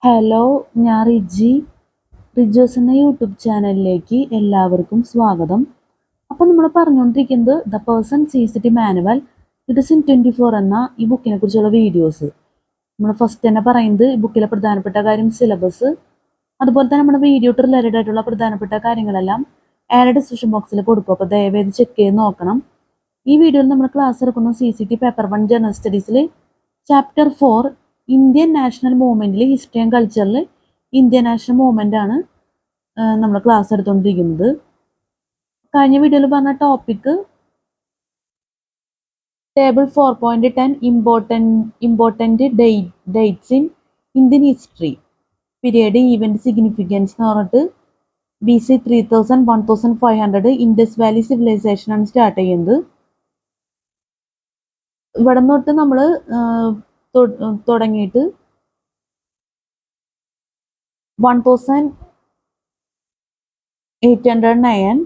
Hello, ഞാൻ റിജോസ് എന്ന YouTube ചാനലിലേക്ക് എല്ലാവർക്കും സ്വാഗതം. അപ്പോൾ നമ്മൾ പറഞ്ഞുകൊണ്ടിരിക്കുന്നത് the person sees it manual it is in 24 എന്ന ഈ ബുക്കിനെ കുറിച്ചുള്ള വീഡിയോസ്. നമ്മൾ ഫസ്റ്റ് തന്നെ പറയുന്നത് ഈ ബുക്കിലെ പ്രധാനപ്പെട്ട കാര്യം സിലബസ്, അതുപോലെ തന്നെ നമ്മുടെ വീഡിയോ റിലേറ്റഡ് ആയിട്ടുള്ള പ്രധാനപ്പെട്ട കാര്യങ്ങളെല്ലാം ആഡ് ഡിസ്ക്രിപ്ഷൻ ബോക്സിൽ കൊടുക്കും. അപ്പോൾ ദയവേത് ചെക്ക് ചെയ്ത് നോക്കണം. ഈ വീഡിയോയിൽ നമ്മൾ ക്ലാസ് എടുക്കുന്ന CCT പേപ്പർ 1 ജനറൽ സ്റ്റഡീസിൽ ചാപ്റ്റർ 4 ഇന്ത്യൻ നാഷണൽ മൂവ്മെൻറ്റിൽ ഹിസ്റ്ററി ആൻഡ് കൾച്ചറിൽ ഇന്ത്യൻ നാഷണൽ മൂവ്മെൻ്റ് ആണ് നമ്മൾ ക്ലാസ് എടുത്തുകൊണ്ടിരിക്കുന്നത്. കഴിഞ്ഞ വീഡിയോയിൽ പറഞ്ഞ topic table 4.10 important dates in Indian history period event significance എന്ന് പറഞ്ഞിട്ട് BC 3000 1500 ഇൻഡസ് വാലി സിവിലൈസേഷൻ ആണ് സ്റ്റാർട്ട് ചെയ്യുന്നത്. ഇവിടെ തൊട്ട് നമ്മൾ തുടങ്ങിയിട്ട് 1809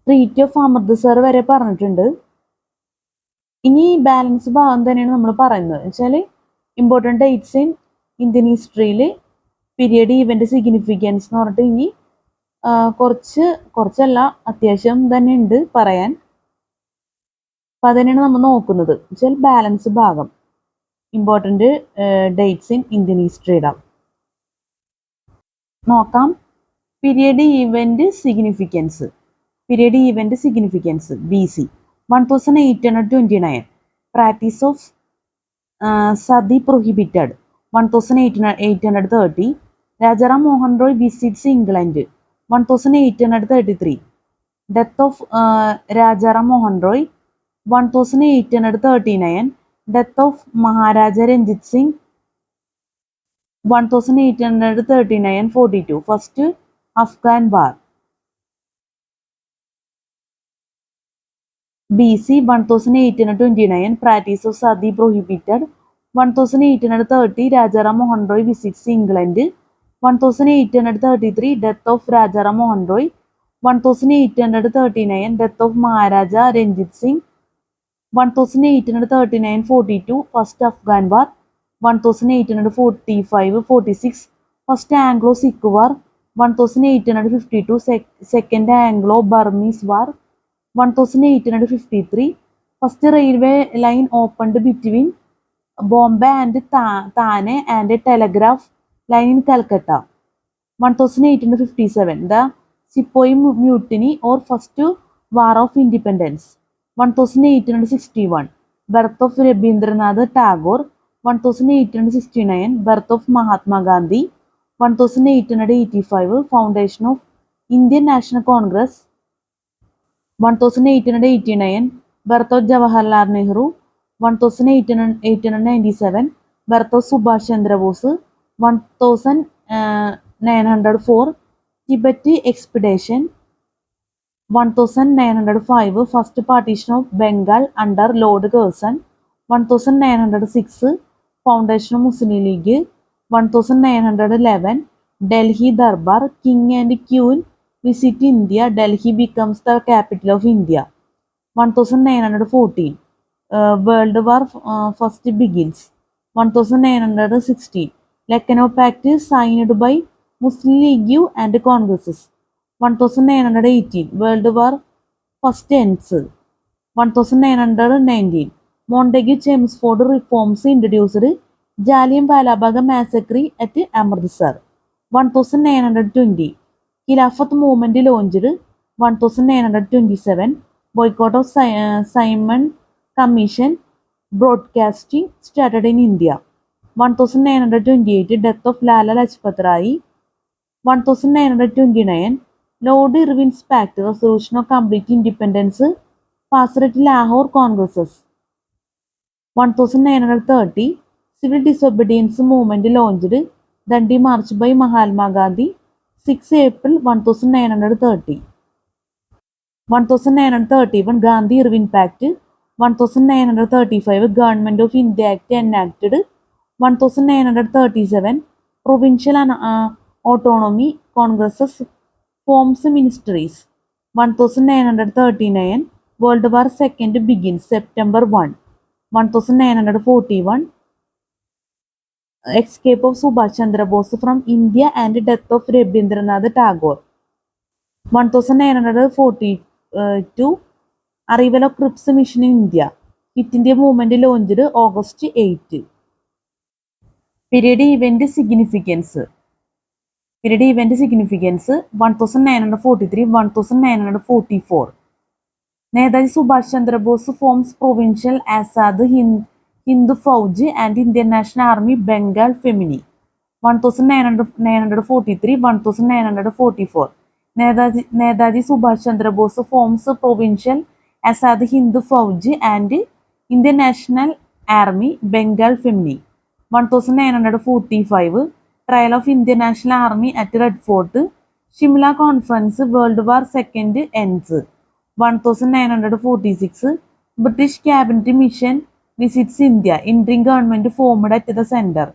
ട്രീറ്റി ഓഫ് അമൃത്സർ വരെ പറഞ്ഞിട്ടുണ്ട്. ഇനി ബാലൻസ് ഭാഗം തന്നെയാണ് നമ്മൾ പറയുന്നത്. വെച്ചാൽ ഇമ്പോർട്ടൻറ്റ് ഡേറ്റ്സ് ഇൻ ഇന്ത്യൻ ഹിസ്റ്ററിയിൽ പീരിയഡ് ഈവൻറ്റ് സിഗ്നിഫിക്കൻസ് എന്ന് പറഞ്ഞിട്ട് ഇനി കുറച്ചല്ല അത്യാവശ്യം തന്നെ ഉണ്ട് പറയാൻ. അപ്പം അതന്നെയാണ് നമ്മൾ നോക്കുന്നത്. വെച്ചാൽ ബാലൻസ് ഭാഗം ഇമ്പോർട്ടൻറ്റ് ഡേറ്റ്സ് ഇൻ ഇന്ത്യൻ ഹിസ്റ്ററിയുടെ നോക്കാം. Period event significance BC 1829 practice of sati prohibited 1830 Rajaram Mohan Roy visits England 1833 death of Rajaram Mohan Roy 1839 death of Maharaja Ranjit Singh 1839-42 first Afghan war BC 1829 practice of sati prohibited 1830 Rajaram Mohan Roy visits England 1833 death of Rajaram Mohan Roy 1839 death of Maharaja Ranjit Singh 1839-42 first Afghan war 1845-46 first Anglo Sikh war 1852 second Anglo Burmese war 1853 first railway line opened between Bombay and Thane and telegraph line in Calcutta 1857 the sepoy mutiny or first war of independence 1861 birth of Rabindranath Tagore 1869 birth of Mahatma Gandhi 1885 foundation of Indian national Congress 1889 birth of Jawaharlal Nehru 1897 birth of Subhash Chandrabose 1904 Tibet expedition 1905 first partition of Bengal under lord Curzon 1906 foundation of Muslim League 1911 Delhi Durbar king and queen visit India Delhi becomes the capital of India 1914 world war first begins 1916 Lucknow pact signed by Muslim League and Congress 1918 world war first ends 1919 Montagu Chelmsford reforms introduced Jallianwala വാലാബാഗ് massacre at Amritsar 1920 Khilafat movement launched 1927 boycott of Simon commission broadcasting started in India 1928 death of Lala Lajpat Rai 1929 lord Irwin's pact resolution of complete independence passed at Lahore Congress 1930 civil disobedience movement launched Dandi march by Mahatma Gandhi 6 April 1930 1931 Gandhi Irwin pact 1935 government of India act enacted 1937 provincial autonomy Congress forms ministries 1939 world war second begins September 1 1941 escape of Subhash Chandra Bose from India and death of Rabindranath Tagore. 1942 Arrival of Cripps Mission in India. Quit India movement launched August 8. Period event significance. Period event significance 1943-1944. Netaji Subhash Chandra Bose forms Provincial Azad Hindu Fauj and Indian National Army Bengal Femini. 1943-1944. Netaji Subhash Chandra Bose forms Provincial Azad Hindu Fauj and Indian National Army Bengal Femini. 1945. Trial of Indian National Army at Red Fort. Shimla Conference World War II ends. 1946. British Cabinet Mission visits India. Interim government formed at the center.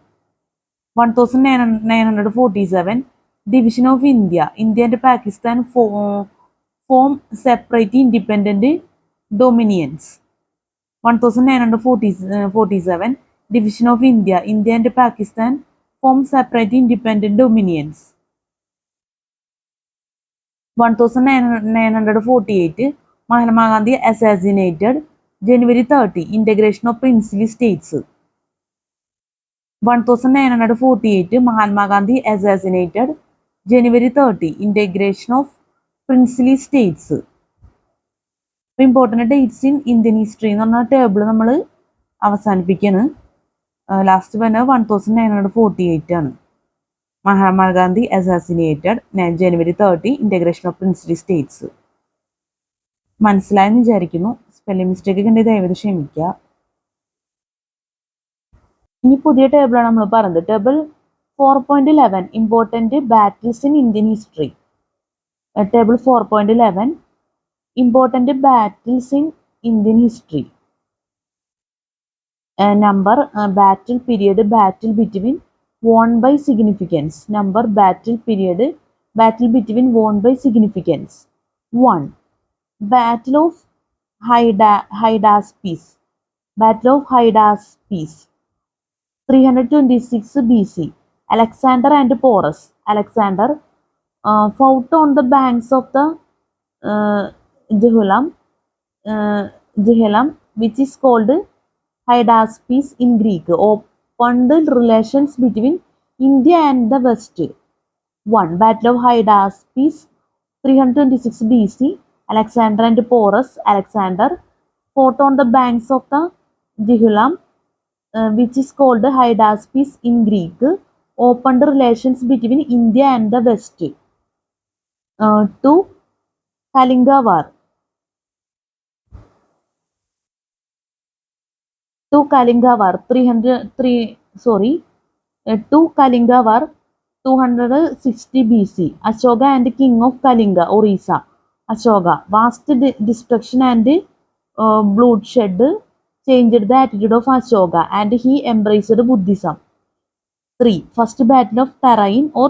1947. Division of India. India and Pakistan form separate independent dominions. 1947. Division of India. India and Pakistan form separate independent dominions. 1948. Mahatma Gandhi assassinated. January 30. Integration of princely states. 1948. Mahatma Gandhi assassinated. January 30. Integration of princely states. Important dates in Indian history എന്ന് പറഞ്ഞ table നമ്മൾ അവസാനിപ്പിക്കുകയാണ്. Last പറഞ്ഞത് 1948 ആണ്. Mahatma Gandhi assassinated January 30. Integration of princely States. മനസ്സിലായെന്ന് വിചാരിക്കുന്നു. Spelling mistake ഉണ്ടെങ്കിൽ ദയവായി ക്ഷമിക്കുക. ഇനി പുതിയ ടേബിളാണ് നമ്മൾ പറഞ്ഞത്. Table 4.11 important battles in Indian history. Table 4.11 important battles in Indian history. Number, battle period, battle between, won by significance. Number, battle period, battle between, won by significance. 1. Battle of Hydaspes. Battle of Hydaspes. 326 BC. Alexander and Porus. Alexander fought on the banks of the Jhelum, which is called Hydaspes in Greek, opened relations between India and the West. 1. Battle of Hydaspes, 326 BC. Alexander and Porus. Alexander fought on the banks of the Jhelum, which is called Hydaspes in Greek, opened relations between India and the West. 2. Kalinga War. 2. Kalinga War 2. Kalinga War 260 BC. Ashoka and King of Kalinga, Orissa. Ashoka. Vast destruction and bloodshed changed the attitude of Ashoka and he embraced Buddhism. 3. First Battle of Tarain or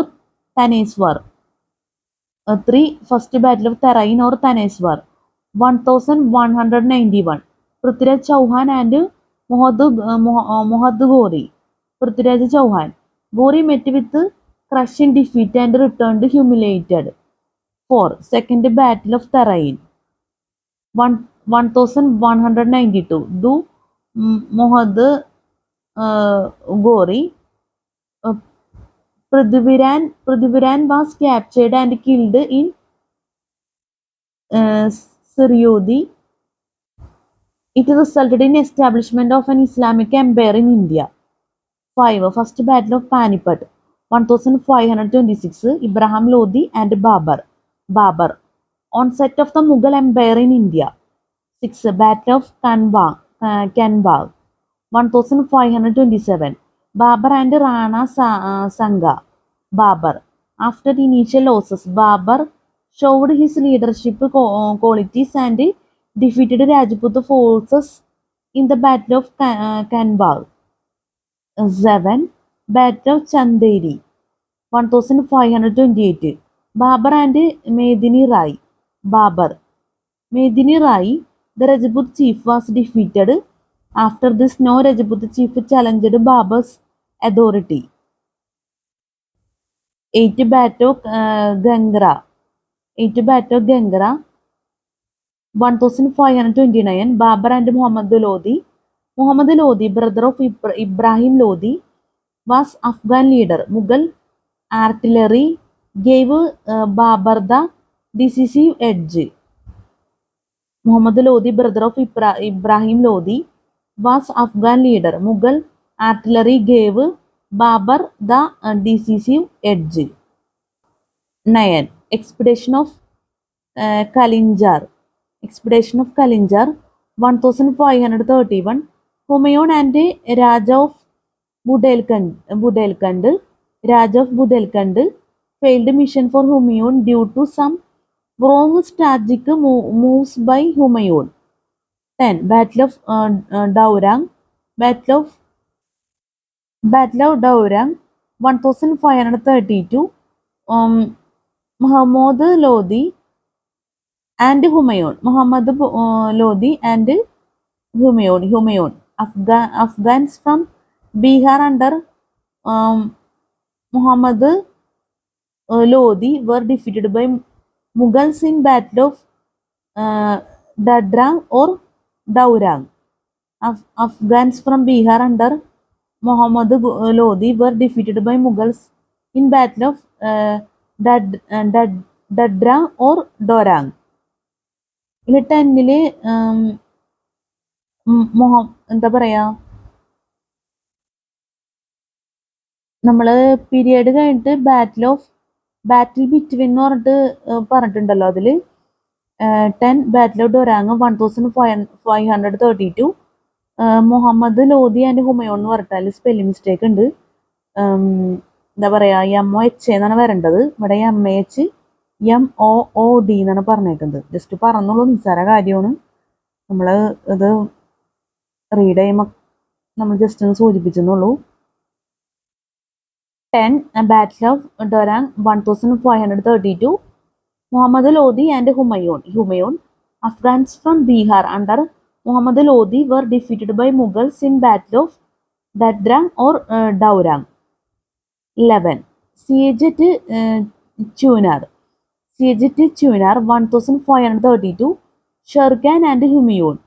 Thaneswar. 3. First Battle of Tarain or Thaneswar. 1191. Prithviraj Chauhan and Mohad Ghori. Prithviraj Chauhan. Ghori met with crushing defeat and returned humiliated. 4. Second Battle of Tarain. 1192. Do Mohad Ghori. Prithviran was captured and killed in Suryodhi. It resulted in establishment of an Islamic empire in India. 5. First Battle of Panipat. 1526. Ibrahim Lodi and Babur. Onset of the Mughal Empire in India. 6. Battle of Kanbag. 1527. Babur and Rana Sanga. Babur. After initial losses, Babur showed his leadership qualities and defeated Rajput forces in the Battle of Kanbag. 7. Battle of Chanderi. 1528. Babur and Medini Rai. Babur. Medini Rai, the Rajput chief, was defeated. After this, no Rajput chief challenged Babur's authority. 8 Battle Gangra. 8 Battle Gangra. 1529. Babar and Muhammad Lodi. Muhammad Lodi, brother of Ibrahim Lodi, was Afghan leader. Mughal artillery gave Babar the decisive edge. Muhammad Lodi, brother of Ibrahim Lodi, was Afghan leader. Mughal artillery gave Babar the decisive edge. 9. Expedition of Kalinjar. Expedition of Kalinjar, 1531. Humayun and Raja of Budelkand, Raja of Budelkand, failed mission for Humayun due to some wrong strategic moves by Humayun. 10. Battle of Daurang. Battle of Daurang, 1532. Muhammad Lodi and Humayun. Muhammad Lodi and Humayun. Afghans from Bihar under Muhammad Lodi were defeated by Mughals in Battle of Dadrang or Daurang. Afghans from Bihar under Muhammad Lodi were defeated by Mughals in Battle of Dadrang or Dorang. ഇതിൽ 10-ല് എന്താ പറയാ, നമ്മള് period കഴിഞ്ഞിട്ട് ബാറ്റിൽ between എന്ന് പറഞ്ഞിട്ടുണ്ടല്ലോ. അതില് 10 battle of Daurah 1532. Muhammad Lodhi and Humayun എന്ന് പറഞ്ഞിട്ടാൽ സ്പെല്ലിംഗ് മിസ്റ്റേക്ക് ഉണ്ട്. എന്താ പറയാ, MOH എന്നാണ് വരേണ്ടത്. ഇവിടെ MHMOOD എന്നാണ് പറഞ്ഞേക്കുന്നത്. ജസ്റ്റ് പറഞ്ഞോളൂ, നിസ്സാര കാര്യമാണ്. നമ്മൾ ഇത് റീഡ് ചെയ്യുമ്പോൾ നമ്മൾ ജസ്റ്റ് ഒന്ന് സൂചിപ്പിച്ചെന്നുള്ളൂ. 10 Battle of Dorang, 1532. Muhammad Lodi and Humayun. Afghans from Bihar under Muhammad Lodi were defeated by Mughals in Battle of Dadrang or Daurang. 11. Siege at Chunar. 1532. Shergan and Humayun.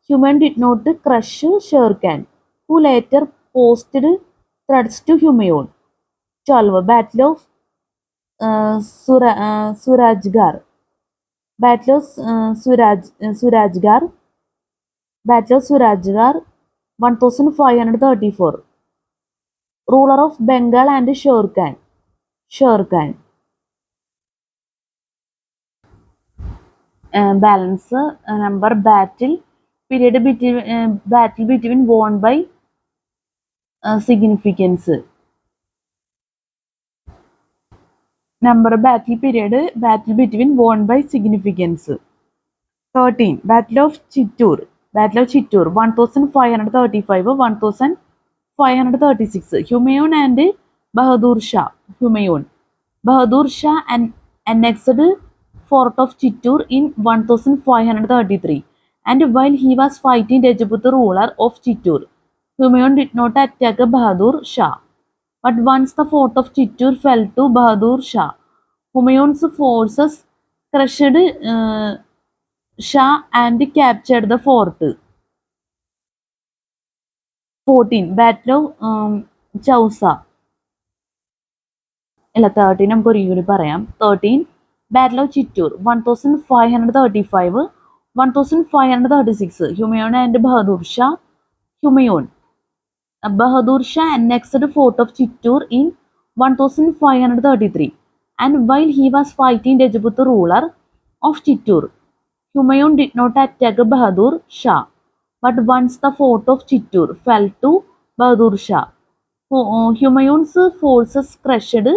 Humayun did not crush Shergan, who later posted threats to Humayun. 12. Battle of Surajgarh. Battle of Surajgarh, 1534. Ruler of Bengal and Sher Khan. Balance number battle period between won by significance. Number battle between won by significance. 13. Battle of Chittoor, 1535 1536. Humayun and Bahadur Shah. Bahadur Shah annexed fort of Chittoor in 1533, and while he was fighting Rajput ruler of Chittoor, Humayun did not attack Bahadur Shah. But once the fort of Chittoor fell to Bahadur Shah, Humayun's forces crushed Shah and captured the fort. 14. Battle of Chausa. 13 നമുക്ക് ഒരിക്കലും പറയാം. 13. Battle of Chittoor, 1535 1536. Humayun and Bahadur Shah. Bahadur Shah annexed the fort of Chittoor in 1533, and while he was fighting Rajput ruler of Chittoor, Humayun did not attack Bahadur Shah. But once the fort of Chittoor fell to Bahadur Shah, Humayun's forces crushed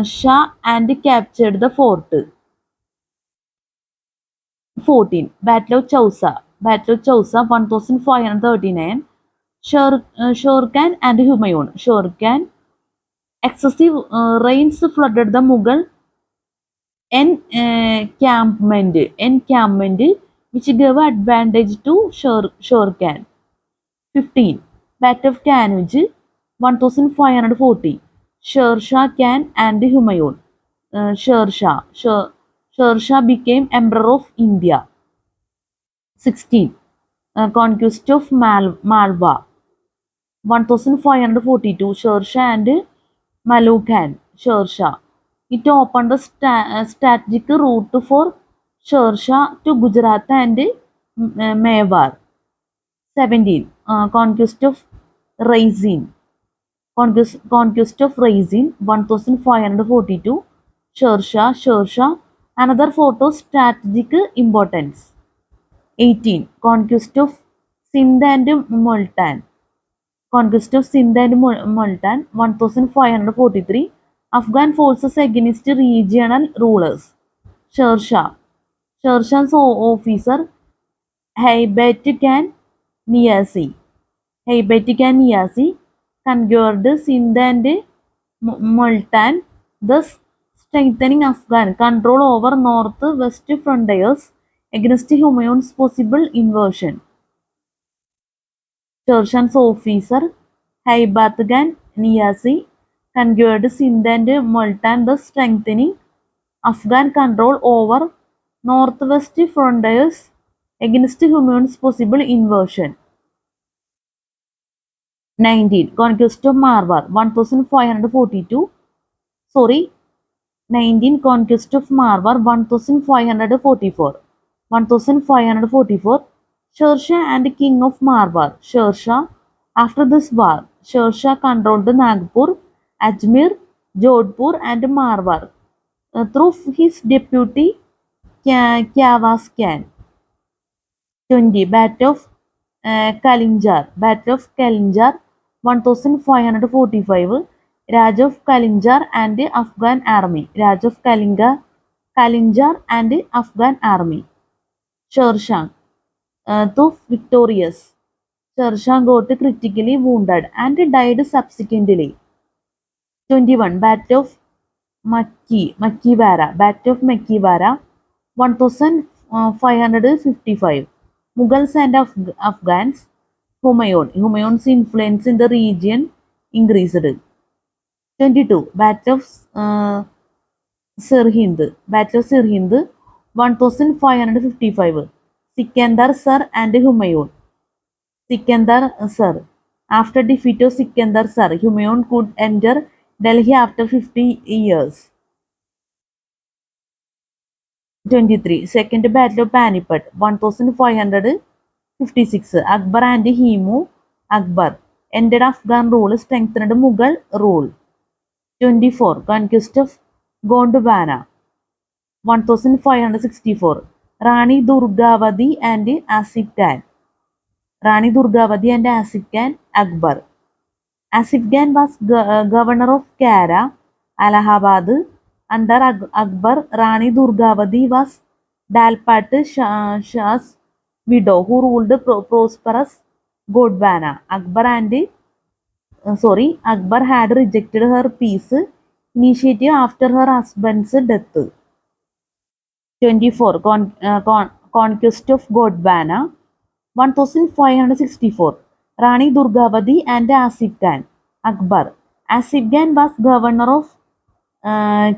Shah and captured the fort. 14. Battle of Chausa, 1539. Shergan and Humayun. Excessive rains flooded the Mughal encampment, which gave advantage to Shergan. 15. Battle of Kanuj, 1540. Sher Shah Khan and Humayun. Sher Shah became Emperor of India. 16. Conquest of Malwa, 1542. Sher Shah and Maluk Khan. Sher Shah. It opened a strategic route for Sher Shah to Gujarat and Mewar. 17. Conquest of Raizin. Conquest of Raizin, 1542. Sher Shah, another fort of strategic importance. 18. Conquest of Sindh and Multan. Conquest of Sindh and Multan, 1543. Afghan forces against regional rulers. Sher Shah. Sher Shah's officer Haibat Khan Niazi. Haibat Khan Niazi conquered Sindh and Multan, thus strengthening Afghan control over north-west frontiers against Humayun's possible invasion. Sher Shah's officer Haibat Khan Niazi conquered Sindh and Multan, thus strengthening Afghan control over north-west frontiers against Humayun's possible invasion. 19. Conquest of Marwar, 1542. 19. Conquest of Marwar, 1544. 1544. Sher Shah and King of Marwar. Sher Shah. After this war, Sher Shah controlled Nagpur, Ajmer, Jodhpur and Marwar through his deputy Kyavas Khan. 20. Battle of Kalinjar. Battle of Kalinjar, 1545. Raj of Kalinjar and Afghan army. Raj of Kalinjar and Afghan army. Sher Shah, though victorious, Sher Shah got critically wounded and died subsequently. 21. Battle of Makkivara. Battle of Makkivara, 1555. Mughals and Afghans. Humayun's influence in the region increased. 22. Battle of Sirhind. Battle of Sirhind, 1555. Sikandar Sir and Humayun. Sikandar Sir. After defeat of Sikandar Sir, Humayun could enter Delhi after 50 years. 23. Second Battle of Panipat, 1556. Akbar and Himu Akbar ended Afghan rule, strengthened Mughal rule. 24. Conquest of Gondwana, 1564. Rani Durgavati and Asif Khan. Rani Durgavati and Asif Khan. Akbar. Asif Khan was governor of Kara, Allahabad. Under Akbar, Rani Durgavati was Dalpat Shah's widow, who ruled prosperous Gondwana. Akbar had rejected her peace initiative after her husband's death. 24. Conquest of Gondwana, 1564. Rani Durgavati and Asif Khan. Akbar. Asif Khan was governor of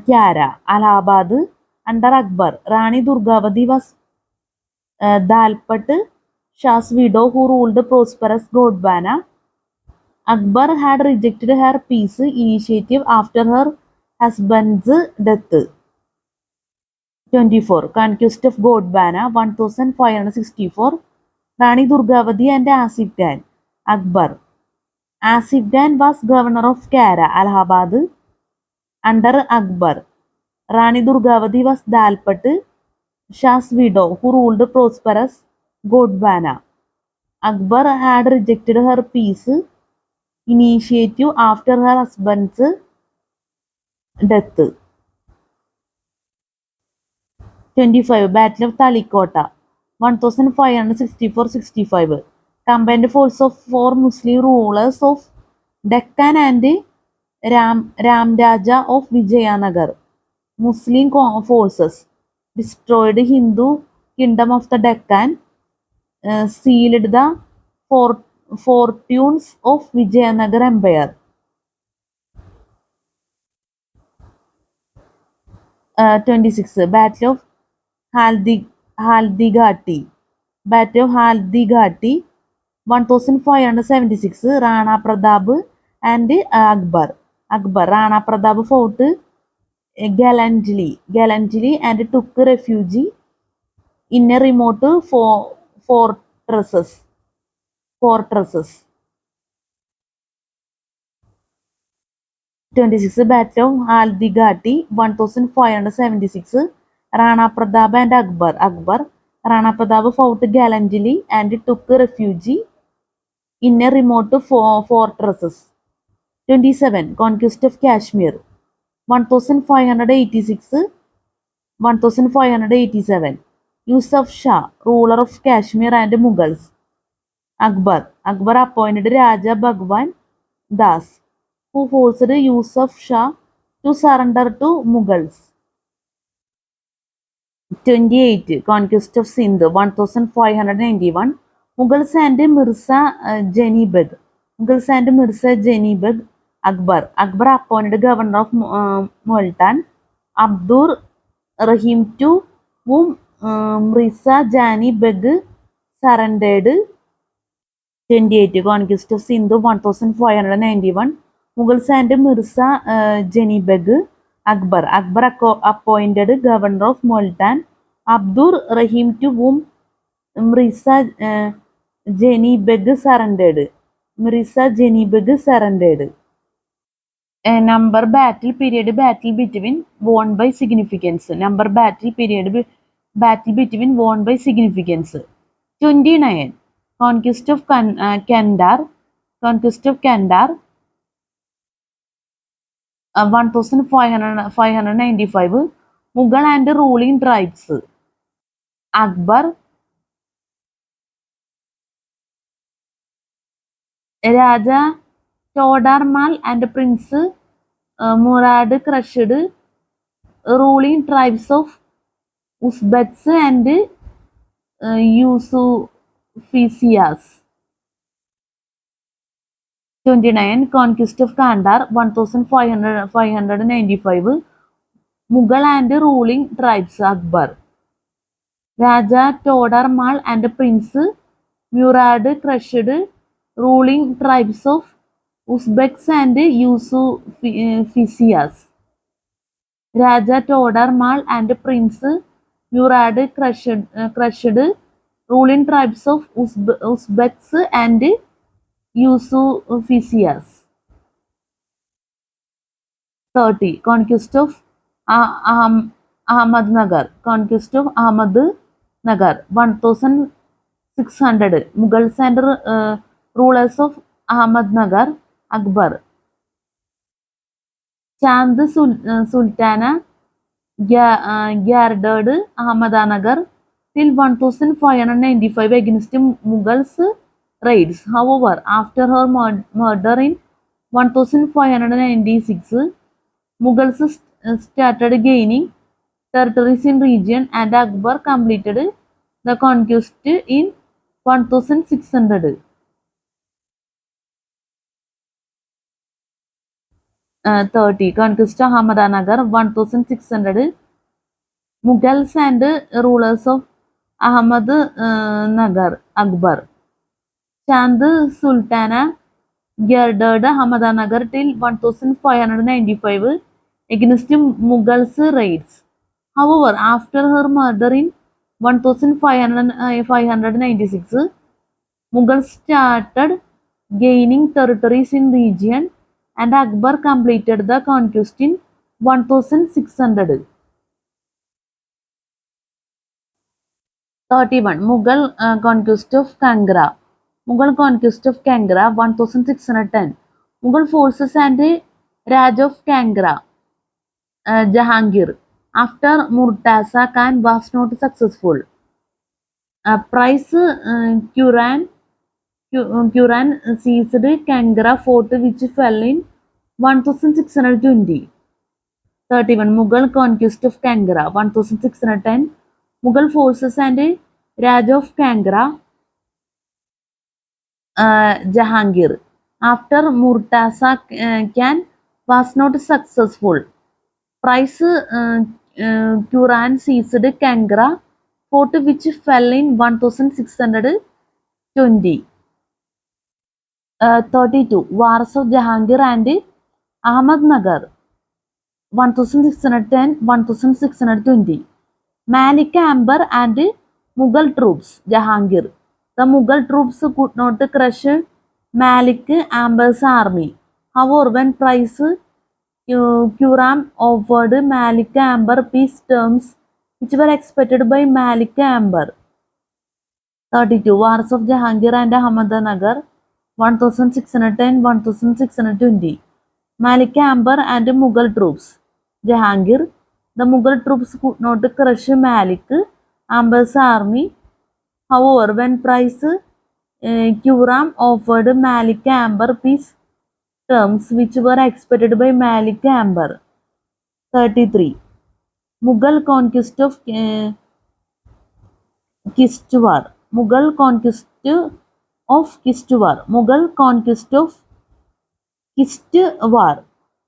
Kara, Allahabad. Under Akbar, Rani Durgavati was Dalpat Shah's widow, who ruled prosperous Gondwana. Akbar had rejected her peace initiative after her husband's death. 24. Conquest of Gondwana, 1564. Rani Durgavati and Asif Khan. Akbar. Asif Khan was governor of Kara, Allahabad. Under Akbar, Rani Durgavati was Dalpat Shah's widow, who ruled prosperous Gondwana. Akbar had rejected her peace initiative after her husband's death. 25. Battle of Talikota, 1564-65. Combined force of 4 Muslim rulers of Deccan and Ramraja of Vijayanagar. Muslim forces destroyed Hindu kingdom of the Deccan, sealed the fortunes of Vijayanagar Empire. 26. Battle of Haldighati. Battle of Haldighati. 1576. Rana Pratap and Akbar. Rana Pratap fought gallantly and took refuge in a remote fortresses. 26. Battle of Haldighati, 1576. Rana Pratap and Akbar. Rana Pratap fought gallantly and took refuge in a remote fortresses. 27. Conquest of Kashmir, 1586. 1587. Yusuf Shah, ruler of Kashmir and Mughals. Akbar appointed Raja Bhagwan Das, who forced Yusuf Shah to surrender to Mughals. 28. Conquest of Sindh, 1591. Mughals and Mirza Jani Beg. Akbar appointed governor of Multan, Abdur Rahim, to whom Mirza Jani Beg surrendered. 28. Conquest of Sindh, 1591. Mughals and Mirza Jani Beg. Akbar appointed governor of Multan, Abdur Rahim, to whom Mirza Jani Beg surrendered. Number battle period between won by significance. Number battle period battle between won by significance. 29. Conquest of Kandar. 1595. Mughal and ruling tribes. Akbar. Raja Todarmal and Prince Murad crushed ruling tribes of Uzbeks and Yusufis. 29. Conquest of Kandar, 1595. Mughal and ruling tribes. Akbar. Raja Todarmal and Prince Murad crushed ruling tribes of Uzbeks and Yusufis. Raja Todarmal and Prince Murad crushed ruling tribes of Uzbeks and Yusufis. 30. Conquest of Ahmadnagar. 1600. Mughals and rulers of Ahmadnagar. Akbar. Chand Sultana guarded Ahmadnagar till 1595 against Mughals raids. However, after her murder in 1596, Mughals started gaining territories in region and Akbar completed the conquest in 1600. 30. Conquest of Ahmadnagar, 1600. Mughals and rulers of Ahmadnagar. Akbar. Chand Sultana guarded Ahmadnagar till 1595 against Mughals raids. However, after her murder in 1596, Mughals started gaining territories in region and Akbar completed the conquest in 1600. 31. Mughal conquest of Kangra. 1610. Mughal forces and Raj of Kangra, Jahangir, after Murtaza Khan was not successful. Prince Quran seized Kangra fort, which fell in 1620. 31. Mughal conquest of Kangra, 1610. Mughal forces and Raj of Kangra, Jahangir. After Murtaza Khan was not successful, Prince Turan seized Kangra fort which fell in 1620. 32. Wars of Jahangir and Ahmednagar 1610-1620. Malik Amber and Mughal troops. Jahangir. The Mughal troops could not crush Malik Amber's army. However, when Prince Khurram offered Malik Amber peace terms which were expected by Malik Amber. 32. Wars of Jahangir and Ahmednagar 1610-1620. Malik Amber and Mughal troops. Jahangir. The Mughal troops could not crush Malik Amber's army. However, when Prince Khurram offered Malik Amber peace terms which were expected by Malik Amber. 33. Mughal conquest of Kishtwar. Mughal conquest of Kishtwar. Mughal conquest of Kishtwar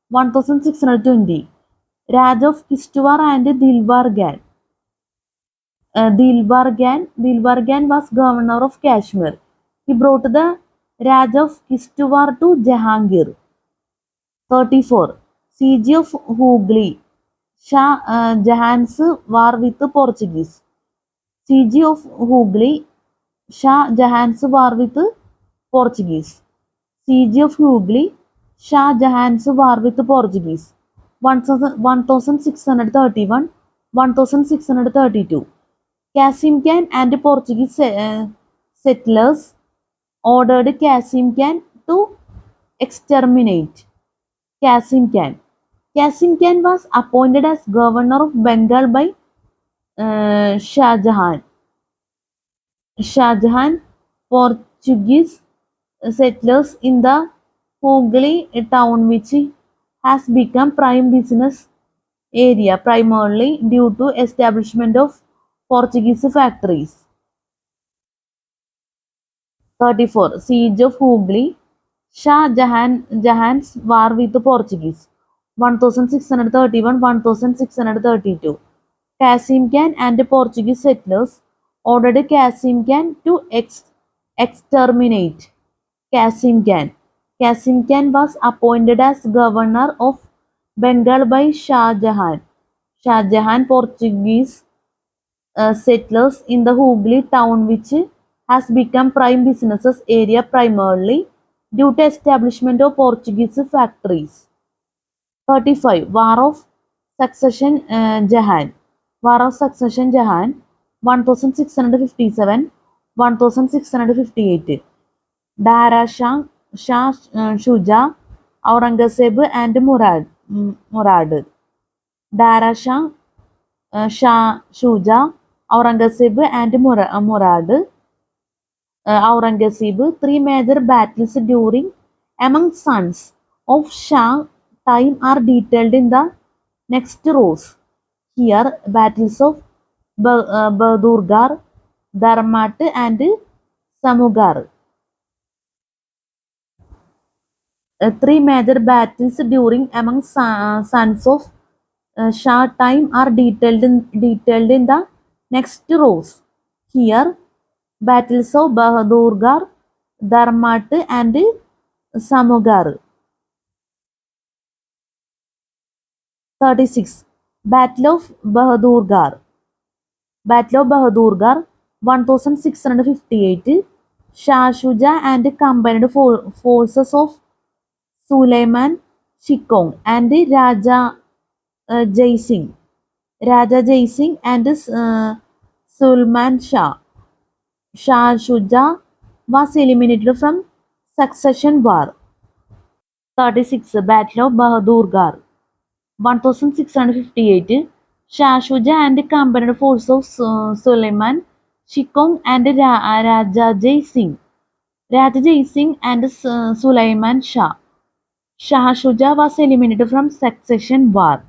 1620. Raj of Kishtwar and Dilbar Gan. Dilbar Gan was governor of Kashmir. He brought the Raj of Kishtwar to Jahangir. 34. Siege of Hooghly. Shah Jahan's war with the Portuguese. Siege of Hooghly. Shah Jahan's war with the Portuguese. Siege of Hooghly. Shah Jahan's war with the Portuguese. 1631, 1632. Qasim Khan and Portuguese settlers ordered Qasim Khan to exterminate Qasim Khan. Qasim Khan was appointed as governor of Bengal by Shah Jahan. Portuguese settlers in the Hooghly town, which has become prime business area primarily due to establishment of Portuguese factories. 34. Siege of Hooghly. Shah Jahan's war with the Portuguese. 1631, 1632. Qasim Khan and the Portuguese settlers ordered Qasim Khan to exterminate Qasim Khan. Qasim Khan was appointed as governor of Bengal by Shah Jahan. Shah Jahan Portuguese settlers in the Hooghly town, which has become prime business area primarily due to establishment of Portuguese factories. 35. War of Succession Jahan. War of Succession Jahan 1657, 1658. Dara Shah Shuja, Aurangzeb and Murad. Dara Shah Shuja, Aurangzeb and Murad. Aurangzeb. Three major battles during among sons of Shah time are detailed in the next rows. Here, battles of Bahadurgarh, Dharmat and Samugarh. Three major battles during among sons of Shah time are detailed in the next rows. Here, battles of Bahadurgarh, Dharmat and Samugarh. 36. Battle of Bahadurgarh. Battle of Bahadurgarh 1658. Shah Shuja and combined forces of Suleiman Shikong and Raja Jai Singh. Raja Jai Singh and Sulman Shah. Shah Shuja was eliminated from succession war. 36. Battle of Bahadurgarh 1658. Shah Shuja and combined forces of Suleiman Shikong and Raja Jai Singh. Raja Jai Singh and Suleiman Shah. Shah Shuja was eliminated from succession war.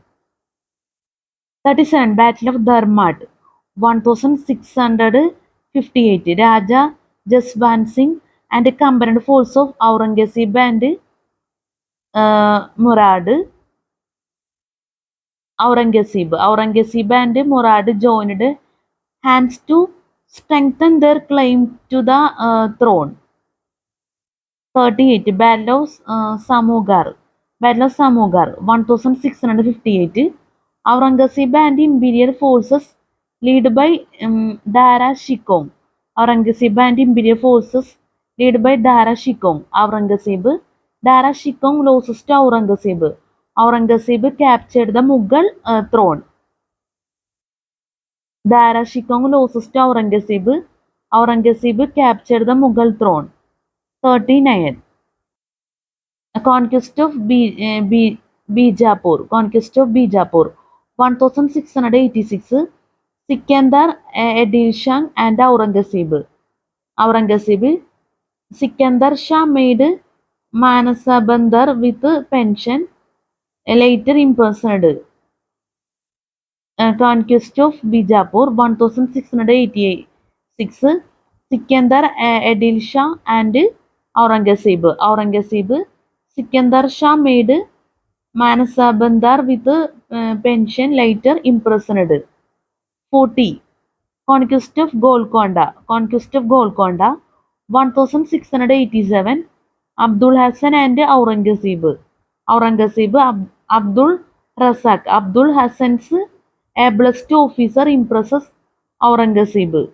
37. Battle of Dharmat 1658. Raja Jaswant Singh and the combined force of Aurangzeb and Murad. Aurangzeb and Murad joined hands to strengthen their claim to the throne. 38. Battle of Samogar, 1658. Aurangzeb and imperial forces led by Dara Shikoh. Aurangzeb and imperial forces led by Dara Shikoh. Dara Shikoh loses to Aurangzeb. Aurangzeb captured the Mughal throne. Dara Shikoh loses to Aurangzeb. Aurangzeb captured the Mughal throne. 39. Conquest of Bijapur. Conquest of Bijapur. 1686. Sikandar, Adil Shah and Aurangzeb. Sikandar Shah made Manasabandar with pension, later imprisoned. Conquest of Bijapur, 1686. Sikandar, Adil Shah and Aurangzeb. Sikandar Shah made Manasabandar with pension, later imprisoned. 40. Conquest of Golconda. 1687. Abdul Hassan and Aurangzeb. Abdul Razak. Abdul Hassan's ablest officer impresses Aurangzeb.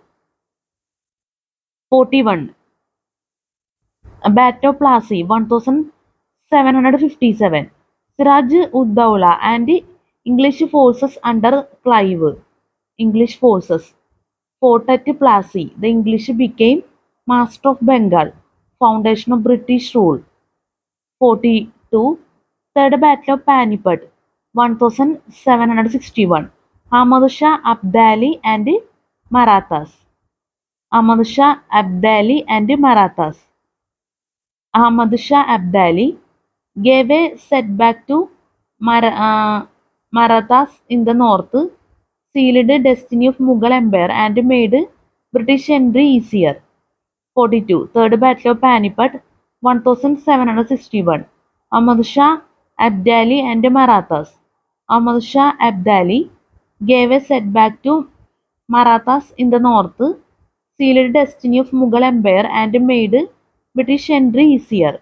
41. Battle of Plassey, 1757. Siraj ud Dowlah and English forces under Clive. English forces fought at Plassey. The English became master of Bengal, foundation of British rule. 42. Third Battle of Panipat, 1761. Ahmad Shah Abdali and Marathas. Ahmad Shah Abdali and Marathas. Ahmad Shah Abdali gave a setback to Marathas in the north, sealed the destiny of Mughal Empire and made British entry easier. 42. Third Battle of Panipat, 1761. Ahmad Shah Abdali and Marathas. Ahmad Shah Abdali gave a setback to Marathas in the north, sealed the destiny of Mughal Empire and made British entry easier.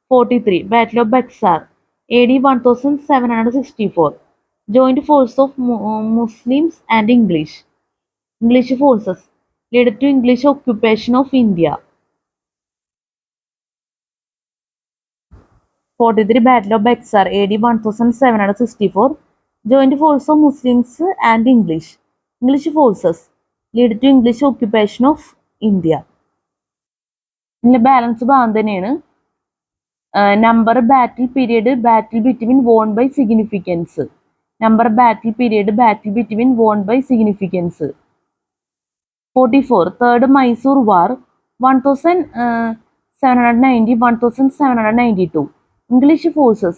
43. Battle of Buxar, AD 1764. Joint force of Muslims and English forces led to English occupation of India. 43. Battle of Buxar, AD 1764. Joint force of Muslims and English forces led to English occupation of India. ഇതിലെ balance ഭാഗം തന്നെയാണ്. Number battle period, battle between won by significance. Number battle period, battle between won by significance. 44. Third Mysore War, 1790, 1792. English forces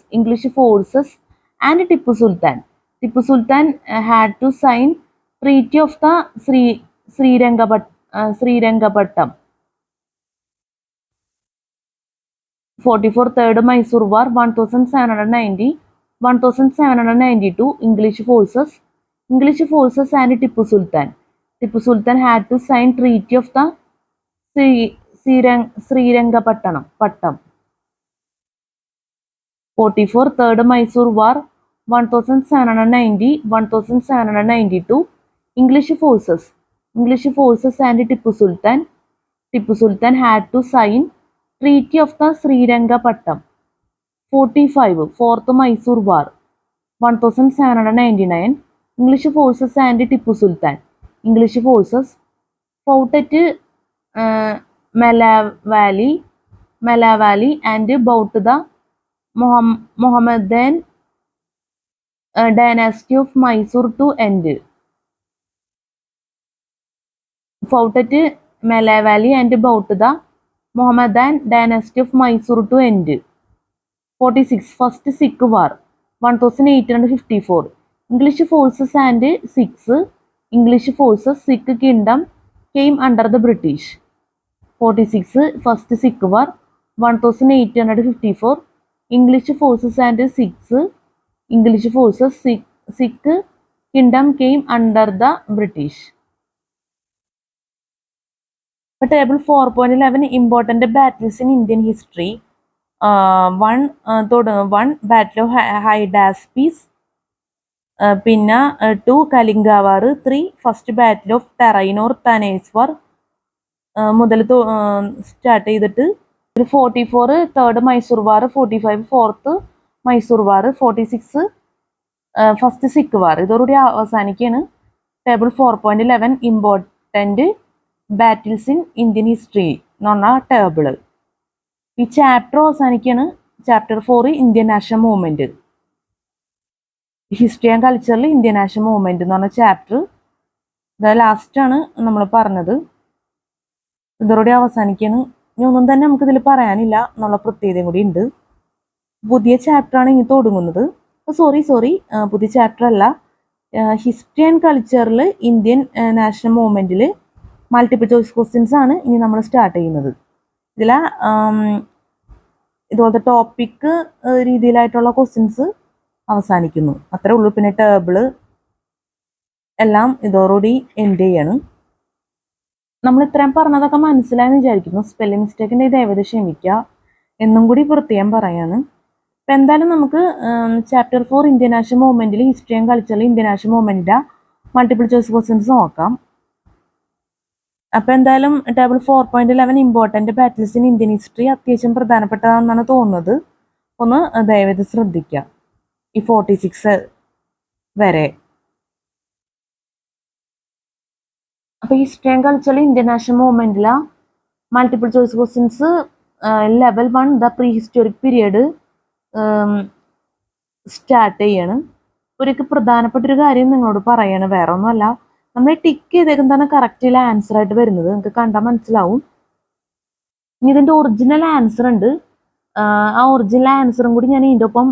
and Tipu Sultan. Tipu Sultan had to sign Treaty of the Srirangapattam. 44. Third Mysore War, 1790, 1792. English forces and Tipu Sultan. Tipu Sultan had to sign Treaty of the Srirangapattam. 44. Third Mysore War, 1790, 1792. English forces and Tipu Sultan had to sign Treaty of the Srirangapattam. 45. Fourth Mysore War, 1799. English forces and Tipu Sultan. English forces fought at Malavali and brought the Mohammedan dynasty of Mysore to end. Fought at Malavali and brought the Mohammedan dynasty of Mysore to end. 46. First Sikh War, 1854. English forces and Sikh kingdom came under the British. 46 First Sikh War, 1854 English forces and English forces Sikh kingdom came under the British. Table 4.11 important battles in Indian history. One Battle of Hydaspes, പിന്നെ 2 Kalinga war, 3 first battle of Tarain or Thanesar war മുതൽ start ചെയ്തിട്ട് 44 third Mysore war, 45 fourth Mysore war, 46 first Sikh war. ഇതോടുകൂടി അവസാനിക്കുകയാണ് table 4.11 important battles in Indian history എന്ന് പറഞ്ഞ table. ഈ chapter അവസാനിക്കുകയാണ് chapter 4 Indian national movement. History and കൾച്ചറിൽ ഇന്ത്യൻ നാഷണൽ മൂവ്മെന്റ് എന്ന് പറഞ്ഞ ചാപ്റ്റർ ഇത് ലാസ്റ്റാണ് നമ്മൾ പറഞ്ഞത്. ഇതോടെ അവസാനിക്കുകയാണ്. ഇനി ഒന്നും തന്നെ നമുക്ക് ഇതിൽ പറയാനില്ല എന്നുള്ള പ്രത്യേകതയും കൂടി ഉണ്ട്. പുതിയ ചാപ്റ്ററാണ് ഇനി തുടങ്ങുന്നത്. സോറി പുതിയ ചാപ്റ്റർ അല്ല. ഹിസ്റ്ററി ആൻഡ് കൾച്ചറിൽ ഇന്ത്യൻ നാഷണൽ മൂവ്മെന്റിൽ മൾട്ടിപ്പിൾ ചോയ്സ് ക്വസ്റ്റ്യൻസ് ആണ് ഇനി നമ്മൾ സ്റ്റാർട്ട് ചെയ്യുന്നത്. ഇതിൽ ഇതുപോലത്തെ ടോപ്പിക് രീതിയിലായിട്ടുള്ള ക്വസ്റ്റ്യൻസ് അവസാനിക്കുന്നു. അത്രേ ഉള്ളൂ. പിന്നെ ടേബിള് എല്ലാം ഇതോടുകൂടി എൻഡ് ചെയ്യാണ്. നമ്മൾ ഇത്രയും പറഞ്ഞതൊക്കെ മനസ്സിലായെന്ന് വിചാരിക്കുന്നു. സ്പെല്ലിംഗ് മിസ്റ്റേക്കിൻ്റെ ദയവായി ക്ഷമിക്കുക എന്നും കൂടി പ്രത്യേകം പറയാണ്. അപ്പം എന്തായാലും നമുക്ക് ചാപ്റ്റർ 4 ഇന്ത്യൻ നാഷണൽ മൂവ്മെന്റിൽ ഹിസ്റ്ററി ആൻഡ് കൾച്ചറിൽ ഇന്ത്യൻ നാഷണൽ മൂവ്മെന്റിന്റെ മൾട്ടിപ്പിൾ ചോയ്സ് ക്വസ്റ്റ്യൻസ് നോക്കാം. അപ്പം എന്തായാലും table 4.11 important battles in Indian history അത്യാവശ്യം പ്രധാനപ്പെട്ടതാണെന്നാണ് തോന്നുന്നത്. ഒന്ന് ദയവായി ശ്രദ്ധിക്കുക ഈ 46 വരെ. അപ്പോൾ ഹിസ്റ്ററി ആൻഡ് കൾച്ചറിൽ ഇന്ത്യൻ നാഷണൽ മൂവ്മെന്റിലെ multiple choice questions level 1 the prehistoric period start ചെയ്യാണ്. ഒരിക്കൽ പ്രധാനപ്പെട്ടൊരു കാര്യം നിങ്ങളോട് പറയാണ്, വേറെ ഒന്നുമല്ല, നമ്മൾ ടിക്ക് ചെയ്തേക്കുന്നതാണ് കറക്റ്റിലെ ആൻസർ ആയിട്ട് വരുന്നത്. നിങ്ങൾക്ക് കണ്ടാൽ മനസ്സിലാവും. ഇനി ഇതിൻ്റെ ഒറിജിനൽ ആൻസർ ഉണ്ട്. ആ ഒറിജിനൽ ആൻസറും കൂടി ഞാൻ ഇതിൻ്റെ ഒപ്പം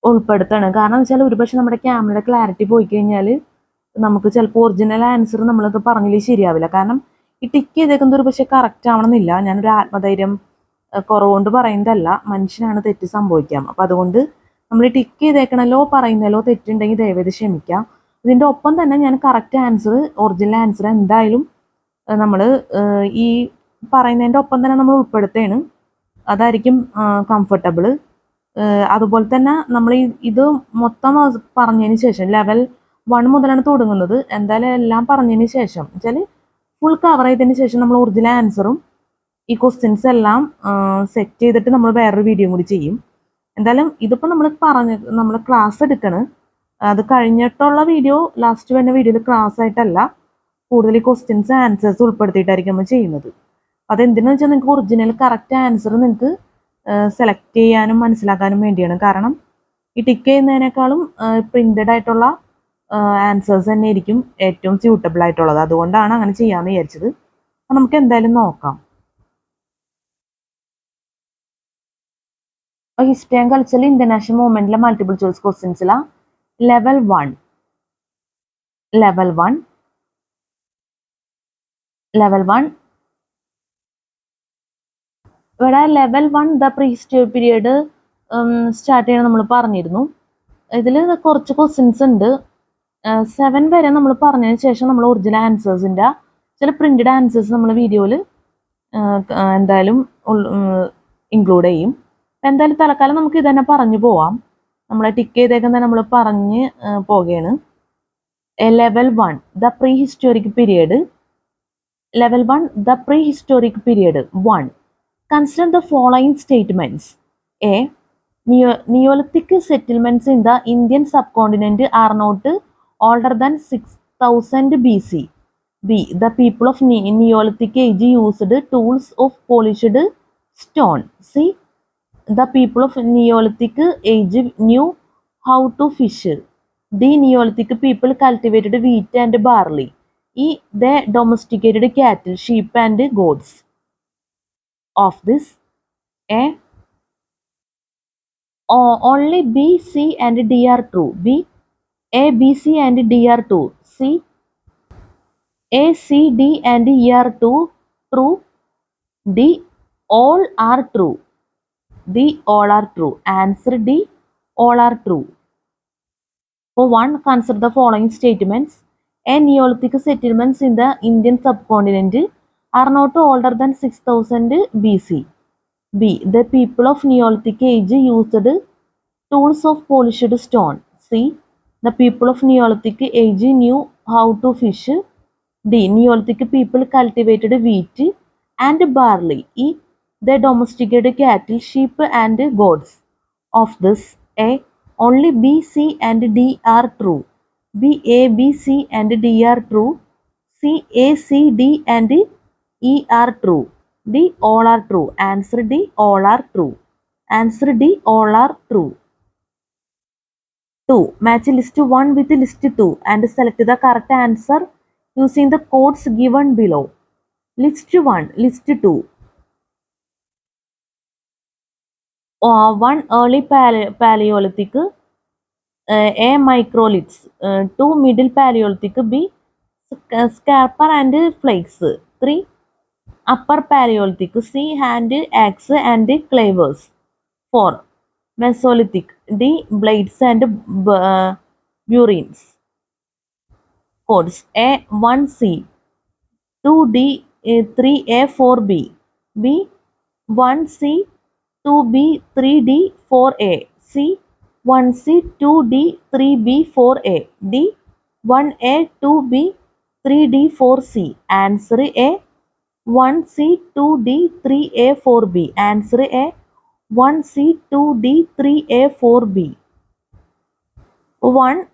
ഉൾപ്പെടുത്താണ്. കാരണം എന്ന് വെച്ചാൽ ഒരുപക്ഷെ നമ്മുടെ ക്യാമറയുടെ ക്ലാരിറ്റി പോയി കഴിഞ്ഞാൽ നമുക്ക് ചിലപ്പോൾ ഒറിജിനൽ ആൻസർ നമ്മളത് പറഞ്ഞില്ലേ ശരിയാവില്ല. കാരണം ഈ ടിക്ക് ചെയ്തേക്കുന്നത് ഒരു പക്ഷേ കറക്റ്റ് ആവണമെന്നില്ല. ഞാനൊരു ആത്മധൈര്യം കുറവുകൊണ്ട് പറയുന്നതല്ല, മനുഷ്യനാണ് തെറ്റ് സംഭവിക്കാം. അപ്പം അതുകൊണ്ട് നമ്മൾ ടിക്ക് ചെയ്തേക്കണല്ലോ പറയുന്നല്ലോ തെറ്റുണ്ടെങ്കിൽ ദയവേത് ക്ഷമിക്കാം. ഇതിൻ്റെ ഒപ്പം തന്നെ ഞാൻ കറക്റ്റ് ആൻസർ ഒറിജിനൽ ആൻസർ എന്തായാലും നമ്മൾ ഈ പറയുന്നതിൻ്റെ ഒപ്പം തന്നെ നമ്മൾ ഉൾപ്പെടുത്തുകയാണ്. അതായിരിക്കും കംഫർട്ടബിൾ. അതുപോലെ തന്നെ നമ്മൾ ഇത് മൊത്തം പറഞ്ഞതിന് ശേഷം ലെവൽ 1 മുതലാണ് തുടങ്ങുന്നത്. എന്തായാലും എല്ലാം പറഞ്ഞതിന് ശേഷം വെച്ചാൽ ഫുൾ കവർ ചെയ്തതിന് ശേഷം നമ്മൾ ഒറിജിനൽ ആൻസറും ഈ ക്വസ്റ്റ്യൻസ് എല്ലാം സെറ്റ് ചെയ്തിട്ട് നമ്മൾ വേറൊരു വീഡിയോ കൂടി ചെയ്യും. എന്തായാലും ഇതിപ്പോൾ നമ്മൾ ക്ലാസ് എടുക്കണം. അത് കഴിഞ്ഞിട്ടുള്ള വീഡിയോ ലാസ്റ്റ് വരുന്ന വീഡിയോയിൽ ക്ലാസ് ആയിട്ടല്ല, കൂടുതൽ ക്വസ്റ്റ്യൻസ് ആൻസേഴ്സ് ഉൾപ്പെടുത്തിയിട്ടായിരിക്കും നമ്മൾ ചെയ്യുന്നത്. അതെന്തിനാന്ന് വെച്ചാൽ നിങ്ങൾക്ക് ഒറിജിനൽ കറക്റ്റ് ആൻസർ നിങ്ങൾക്ക് സെലക്ട് ചെയ്യാനും മനസ്സിലാക്കാനും വേണ്ടിയാണ്. കാരണം ഈ ടിക്ക് ചെയ്യുന്നതിനേക്കാളും പ്രിന്റഡ് ആയിട്ടുള്ള ആൻസേഴ്സ് തന്നെ ആയിരിക്കും ഏറ്റവും സ്യൂട്ടബിൾ ആയിട്ടുള്ളത്. അതുകൊണ്ടാണ് അങ്ങനെ ചെയ്യാമെന്ന് വിചാരിച്ചത്. അപ്പം നമുക്ക് എന്തായാലും നോക്കാം. ഹിസ്റ്ററി ആൻഡ് കൾച്ചറിൽ ഇന്ത്യൻ നാഷണൽ മൂവ്മെന്റിലെ മൾട്ടിപ്പിൾ ചോയ്സ് ക്വസ്റ്റ്യൻസിലെ ലെവൽ 1 ഇവിടെ level 1 the prehistoric period start ചെയ്യണം നമ്മൾ പറഞ്ഞിരുന്നു. ഇതിൽ കുറച്ച് ക്വസ്റ്റ്യൻസ് ഉണ്ട്. 7 വരെ നമ്മൾ പറഞ്ഞതിന് ശേഷം നമ്മൾ ഒറിജിനൽ ആൻസേഴ്സിൻ്റെ ചില പ്രിന്റഡ് ആൻസേഴ്സ് നമ്മൾ വീഡിയോയിൽ എന്തായാലും ഇൻക്ലൂഡ് ചെയ്യും. എന്തായാലും തൽക്കാലം നമുക്ക് ഇതന്നെ പറഞ്ഞു പോവാം. നമ്മളെ ടിക്ക് ചെയ്തേക്കുന്നത് നമ്മൾ പറഞ്ഞ് പോകുകയാണ്. Level 1 the prehistoric period. Level 1 the prehistoric period 1. Consider the following statements. A. Neolithic settlements in the Indian subcontinent are not older than 6000 BC. B. The people of Neolithic age used tools of polished stone. C. The people of Neolithic age knew how to fish. D. Neolithic people cultivated wheat and barley. E. They domesticated cattle, sheep and goats. Of this, A. Only B, C and D are true. B. A, B, C and D are true. C. A, C, D and E are true. true. D. All are true. D. All are true. Answer D. All are true. For 1, consider the following statements. A Neolithic settlements in the Indian subcontinent are not older than 6000 BC. B. The people of Neolithic age used tools of polished stone. C. The people of Neolithic age knew how to fish. D. Neolithic people cultivated wheat and barley. E. They domesticated cattle, sheep, and goats. Of this, A. Only B, C, and D are true. B, A, B, C, and D are true. C, A, C, D, and E are true. D, all are true. Answer D, all are true. Answer D, all are true. 2. Match list 1 with list 2 and select the correct answer using the codes given below. List 1, list 2. 1. Early Paleolithic. A. Microliths. 2. Middle Paleolithic. B. Scarper and flakes. 3. Upper Paleolithic. C. Hand axe and clavers. 4. Mesolithic. D. Blades and burins. Codes A. 1C. 2D, 3A, 4B. B. 1C, 2B, 3D, 4A. C. 1C, 2D, 3B, 4A. D. 1A, 2B, 3D, 4C. Answer A. 1C, 2D, 3A, 4B. Answer A. 1C, 2D, 3A, 4B. 1.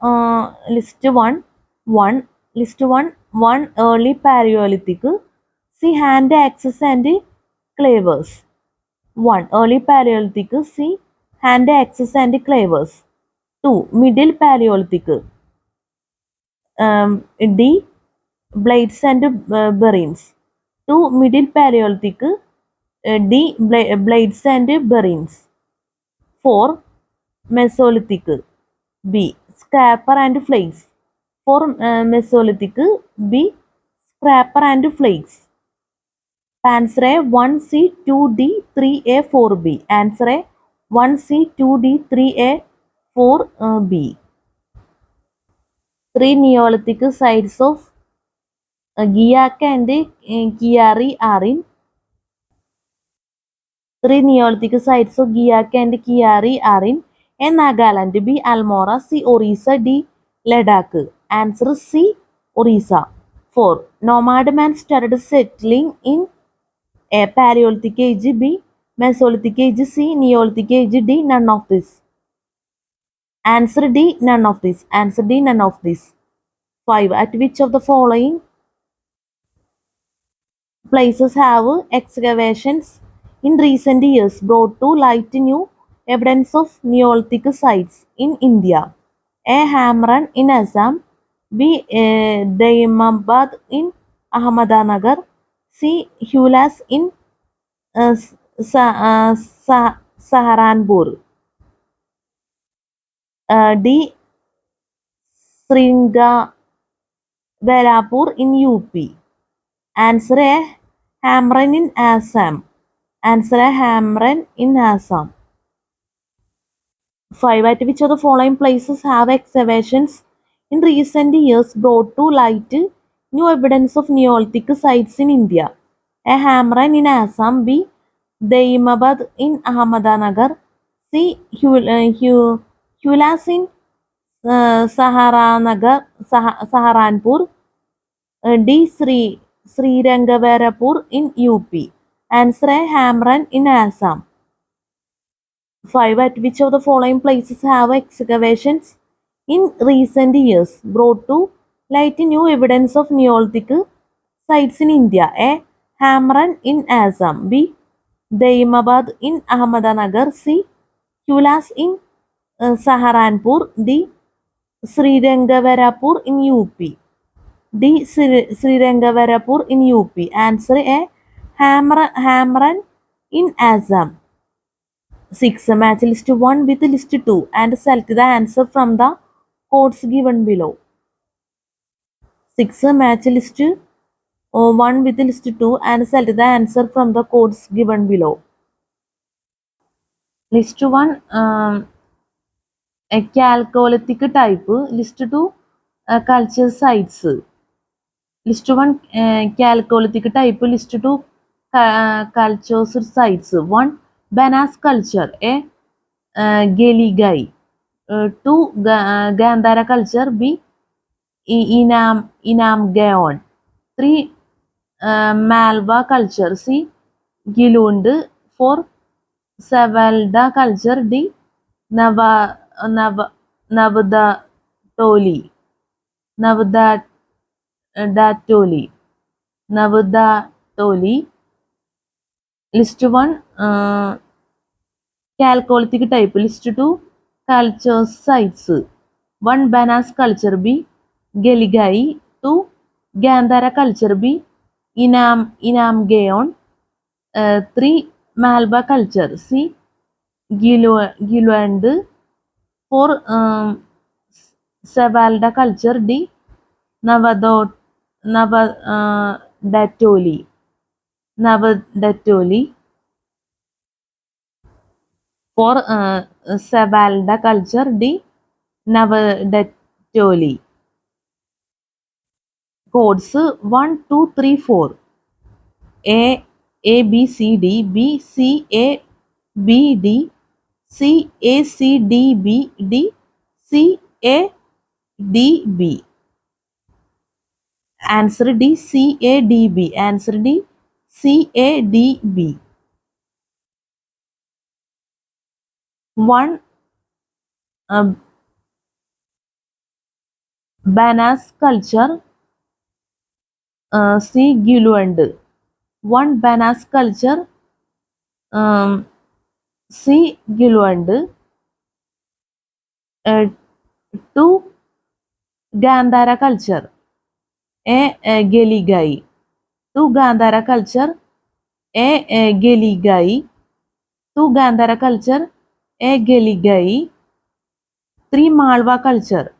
List 1. 1. List 1. 1. Early Paleolithic. C. Hand axes and clavers. 1. Early Paleolithic. C. Hand axes and clavers. 2. Middle Paleolithic. D. Blades and burins. 2. Middle Paleolithic. D. Blades and burins. 4. Mesolithic. B. Scraper and flakes. 4. Mesolithic. B. Scraper and flakes. Answer A. 1C, 2D, 3A, 4B. Answer A. 1C, 2D, 3A, 4B. 3 Neolithic sites of Giyaka and Kiari are in. 3 Neolithic sites of Giyaka and Kiari are in A. Nagaland. B. Almora. C. Orissa. D. Ladakh. Answer C. Orissa. 4. Nomad man started settling in A. Paleolithic age. B. Mesolithic age. C. Neolithic age. D. None of this. Answer D. None of this. Answer D. None of this. 5. At which of the following places have excavations in recent years brought to light new evidence of Neolithic sites in India? A. Hamran in Assam. B. Daimabad in Ahmednagar. C. Hulas in Saharanpur. D. Sringavarapur in UP. Answer A. Hamran in Assam. Answer A. Hamran in Assam. 5. At which of the following places have excavations in recent years brought to light new evidence of Neolithic sites in India? A. Hamran in Assam. B. Daimabad in Ahmednagar. C. Hulas in Saharanpur. D. Srirangavarapur in UP. Answer A. Hamran in Assam. 5. At which of the following places have excavations in recent years brought to light new evidence of Neolithic sites in India? A. Hamran in Assam. B. Daimabad in Ahmednagar. C. Hulas in Saharanpur. D. Srirangavarapur in UP. D. Srirangavarapur in UP. Answer A. Hamran in Assam. 6. Match list 1 with list 2 and select the answer from the codes given below. 6. Match list 1 with list 2 and select the answer from the codes given below. List 1 a chalcolithic type, list 2 culture sites. List 1 chalcolithic type, list 2 culture sites. 1 Banas culture, a Geligai. 2 Gandhara culture, B Inam Gaon. 3 Malwa culture, C Gilund. 4 Savalda culture, D Nava Nav Navdatoli. Navdatoli. Navdatoli. List 1 chalcolithic type. List 2 culture sites. 1 Banas culture, B Geligai. 2 Gandhara culture, B Inam Gaon. 3 Malwa culture, C Giluand. 4 Savalda culture, D Navadatoli. Navadatoli. For Savalda culture, D Navadatoli. Codes 1, 2, 3, 4. A B C D, B C A B D, C A C D B D, C A D B. Answer D C A D B. Answer D C A D B. 1 Banas culture, C Giluand. 1 Banas culture, C Giluand. 2 Gandhara culture, A Geligai. 2 Gandhara culture, A Geligai. 2 Gandhara culture, A Geligai. 3 Malwa culture,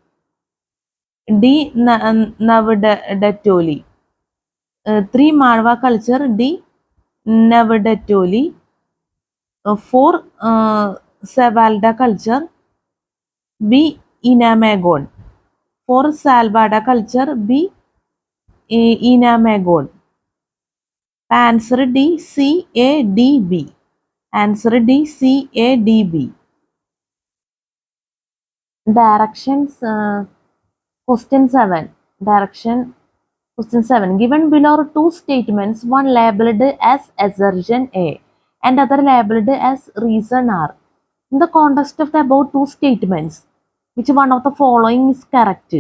D Navdatoli. 3 Malwa culture, D Navdatoli. 4 Savalda culture, B Inamagon. 4 Salvada culture, B Inamagon. Answer D C A D B. Answer D C A D B. Directions. Question 7. Question 7. Given below are two statements, one labeled as assertion A and other labeled as reason R. In the context of the above two statements, which one of the following is correct?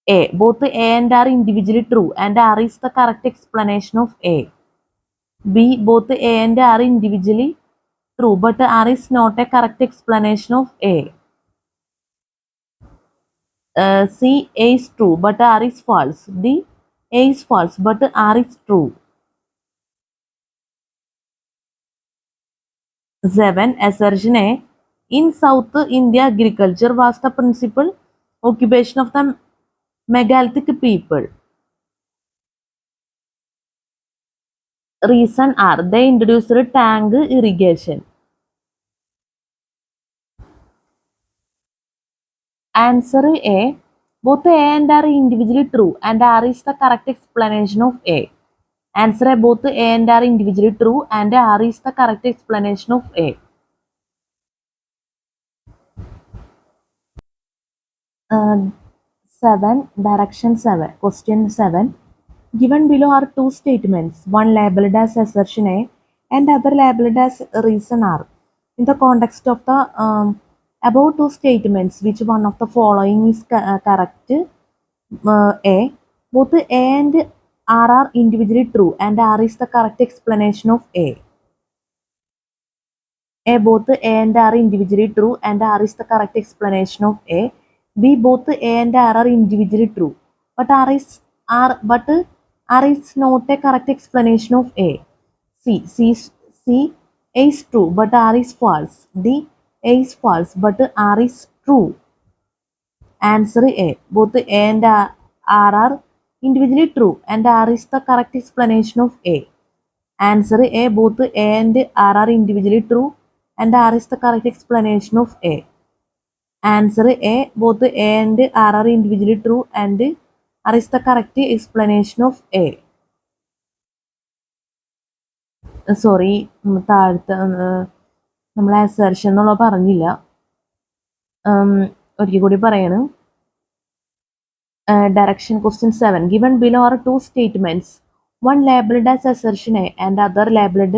A. Both A and R individually true and R is the correct explanation of A. B. Both A and R individually true but R is not a correct explanation of A. C. A is true but R is false. D. A is false but R is true. 7. Assertion A. In South India, agriculture was the principal occupation of the megalithic people. Reason R. They introduced tank irrigation. Answer A. Both A and R are individually true and R is the correct explanation of A. Answer A. Both A and R are individually true and R is the correct explanation of A. 7. Direction 7. Question 7. Given below are two statements, one labeled as assertion A and other labeled as reason R. In the context of the above two statements, which one of the following is correct? A. Both A and R are individually true and R is the correct explanation of A. A. Both A and R are individually true and R is the correct explanation of A. B. Both A and R are individually true, but R is not a correct explanation of A. C. A is true, but R is false. D. A is false, but R is true. Answer A. Both A and R are individually true and R is the correct explanation of A. Answer A. Both A and R are individually true and R is the correct explanation of A. Answer A. Both A and R are individually true and R is the correct explanation of A. Sorry, താഴത്തെ നമ്മൾ assertion എന്നുള്ള പറഞ്ഞില്ല. ഒരിക്കൽ കൂടി പറയണം. Direction question 7. Given below are two statements, one labeled as assertion A and other labeled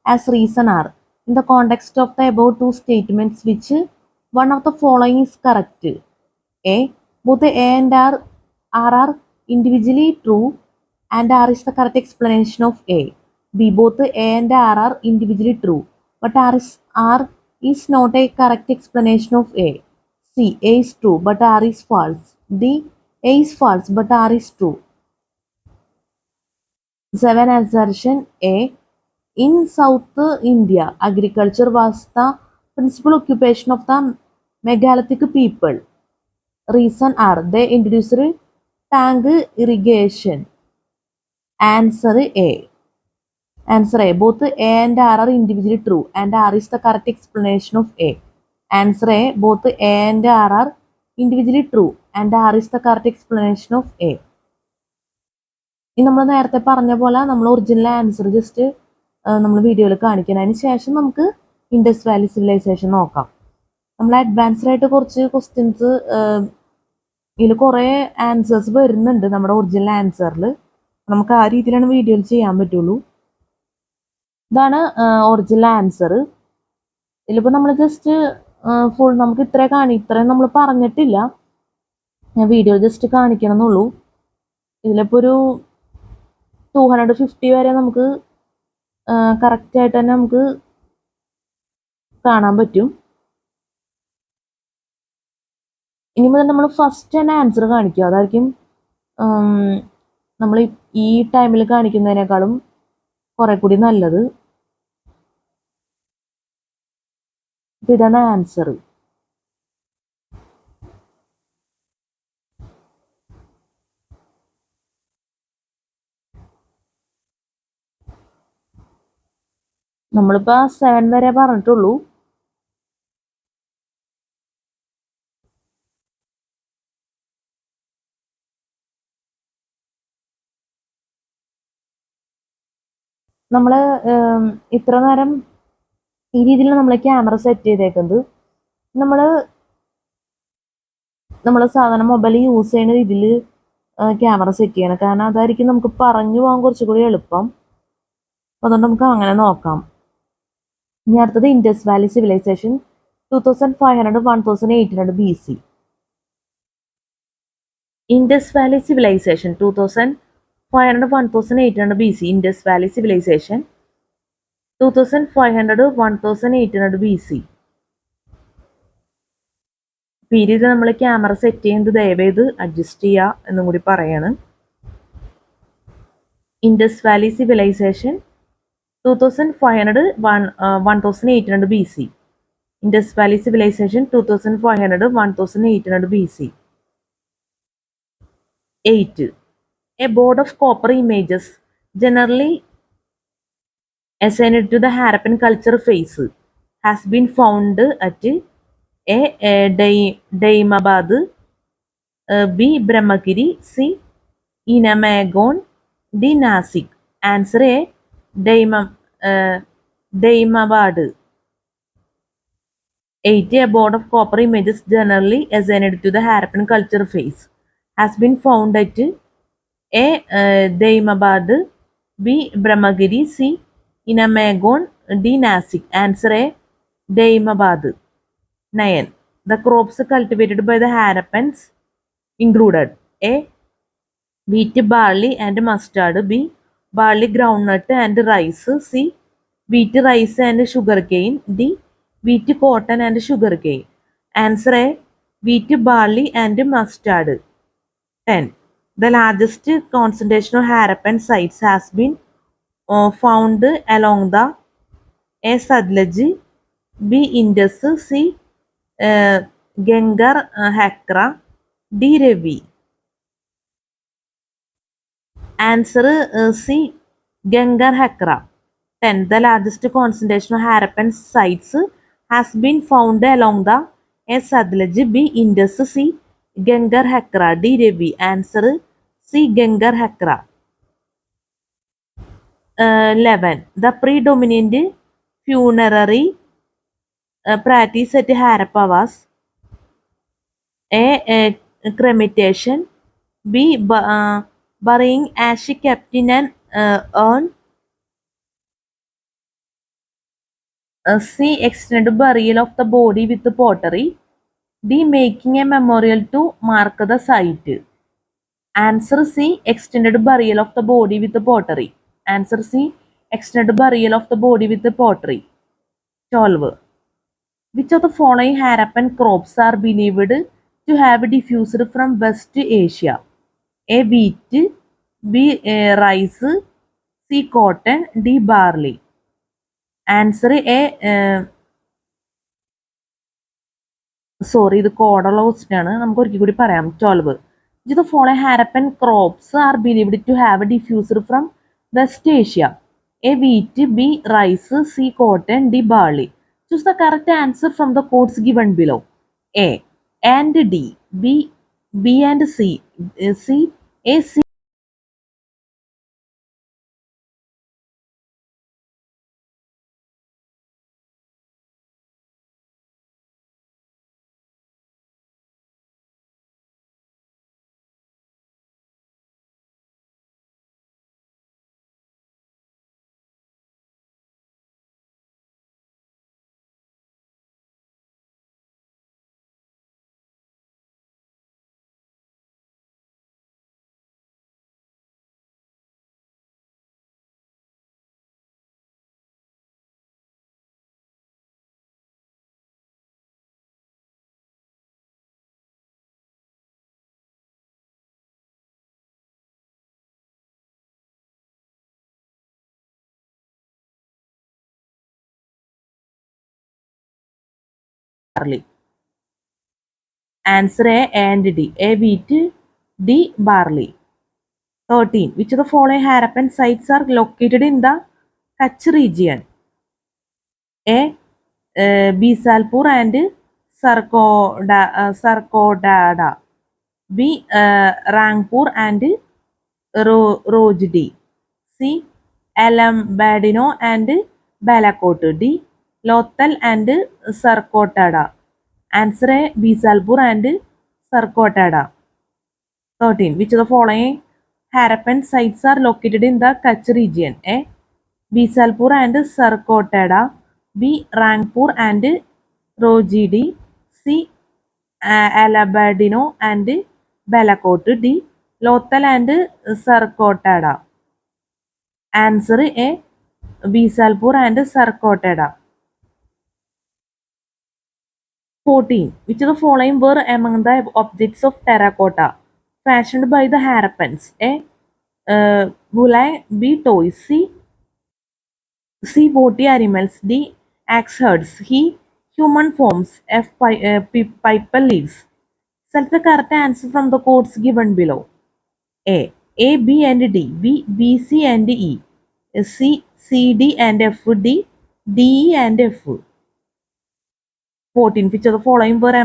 as reason R. In the context of the above two statements, which one of the following is correct? A. Both A and R are individually true and R is the correct explanation of A. B. Both A and R are individually true, but R is not a correct explanation of A. C. A is true, but R is false. D. A is false, but R is true. 7. Assertion A. In South India, agriculture was the principal occupation of the megalithic people. Reason R. They introduced tank irrigation. Answer A. Answer A. Both A and R are individually true and R is the correct explanation of A. Answer A. Both A and R are individually true and R is the correct explanation of A. ഇനി നമ്മൾ നേരത്തെ പറഞ്ഞ പോലെ നമ്മൾ original answer just നമ്മൾ വീഡിയോയിൽ കാണിക്കണം. അതിന് ശേഷം നമുക്ക് ഇൻഡസ് വാലി സിവിലൈസേഷൻ നോക്കാം. നമ്മൾ അഡ്വാൻസ്ഡ് ആയിട്ട് കുറച്ച് ക്വസ്റ്റ്യൻസ് ഇതിൽ കുറേ ആൻസേഴ്സ് വരുന്നുണ്ട് നമ്മുടെ ഒറിജിനൽ ആൻസറിൽ. നമുക്ക് ആ രീതിയിലാണ് വീഡിയോയിൽ ചെയ്യാൻ പറ്റുള്ളൂ. ഇതാണ് ഒറിജിനൽ ആൻസർ. ഇതിലിപ്പോൾ നമ്മൾ ജസ്റ്റ് ഫുൾ നമുക്ക് ഇത്രയും നമ്മൾ പറഞ്ഞിട്ടില്ല. ഞാൻ വീഡിയോ ജസ്റ്റ് കാണിക്കണം എന്നുള്ളൂ. ഇതിലിപ്പോൾ ഒരു 250 വരെ നമുക്ക് കറക്റ്റായിട്ട് തന്നെ നമുക്ക് കാണാൻ പറ്റും. ഇനി മുതൽ നമ്മൾ ഫസ്റ്റ് തന്നെ ആൻസർ കാണിക്കുക. അതായിരിക്കും നമ്മൾ ഈ ടൈമിൽ കാണിക്കുന്നതിനേക്കാളും കുറെ കൂടി നല്ലത്. ഇതാണ് ആൻസർ. നമ്മളിപ്പോൾ 7 വരെ പറഞ്ഞിട്ടുള്ളൂ. നമ്മൾ ഇത്ര നേരം ഈ രീതിയിൽ നമ്മൾ ക്യാമറ സെറ്റ് ചെയ്തേക്കുന്നത് നമ്മൾ സാധാരണ മൊബൈൽ യൂസ് ചെയ്യുന്ന രീതിയിൽ ക്യാമറ സെറ്റ് ചെയ്യണം. കാരണം അതായിരിക്കും നമുക്ക് പറഞ്ഞു പോകാൻ കുറച്ചുകൂടി എളുപ്പം. അതുകൊണ്ട് നമുക്ക് അങ്ങനെ നോക്കാം. ഇനി അടുത്തത് Indus valley civilisation 2500-1800 BC. Indus valley civilisation 2500-1800 BC. Indus valley civilisation 2500-1800 BC. Period നമ്മൾ ക്യാമറ സെറ്റ് ചെയ്യുന്നത് ദയവേത് അഡ്ജസ്റ്റ് ചെയ്യുക എന്നും കൂടി പറയാണ്. Indus valley civilisation 2500-1800 BC. Indus Valley Civilization 2500-1800 BC. 8. A board of copper images generally assigned to the Harappan culture phase has been found at A. Daimabad, B. Brahmagiri, C. Inamagon, D. Nasik. Answer A. Daimabad. 8. A board of copper images generally assigned to the Harappan culture phase has been found at A. Daimabad, B. Brahmagiri, C. Inamagon, D. Nasik. Answer A. Daimabad. 9. The crops cultivated by the Harappans included A. wheat, barley and mustard, B. barley, groundnut and rice, C. wheat, rice and sugarcane, D. wheat, cotton and sugarcane. Answer A. wheat, barley and mustard. 10. The largest concentration of Harappan sites has been found along the A. Satluj, B. Indus, C. Gangar, Hakra, D. Ravi. Answer C. Gengar Hakra. 10. The largest concentration of Harappan sites has been found along the A. Sadlaj, B. Indus, C. Gengar Hakra, D. Ravi. Answer C. Gengar Hakra. 11. The predominant funerary practice at Harappa was A. Cremation, B. Burying ashes kept in an urn, C. Extended burial of the body with the pottery, D. Making a memorial to mark the site. Answer C. Extended burial of the body with the pottery. Answer C. Extended burial of the body with the pottery. 12. Which of the following Harappan crops are believed to have diffused from West Asia? A. Wheat, B. Rice, C. Cotton, D. Barley. Answer A. Sorry, ഇത് കോഡുള്ള question ആണ്. നമുക്ക് ഒരിക്കൽ കൂടി പറയാം. 12. Which of the following Harappan crops are believed to have diffused from West Asia? A. Wheat, B. Rice, C. Cotton, D. Barley. Choose the correct answer from the quotes given below. A and D, B and C, C, A, C. Barley. Answer A and D. A. Wheat, D. Barley. 13. Which of the following Harappan sites are located in the Kutch region? A. Bisalpur and Sarkodada. B. Rangpur and Rojdi. C. Alambadino and Balakot. D. Lothal and Sarkotada. Answer A. Bisalpur and Sarkotada. 13. Which of the following Harappan sites are located in the Kutch region? A. Bisalpur and Sarkotada. B. Rangpur and Rojidi. C. Alabadino and Balakot. D. Lothal and Sarkotada. Answer A. Bisalpur and Sarkotada. 14. Which of the following were among the objects of terracotta fashioned by the Harappans? A. Bulai. B. Toys. C. Boti animals. D. Axe heads. He. Human forms. F. Piper leaves. Select the correct answer from the quotes given below. A. A, B and D. B, B, C and E. C, C, D and F. D, D, E and F. 14. Which of the following were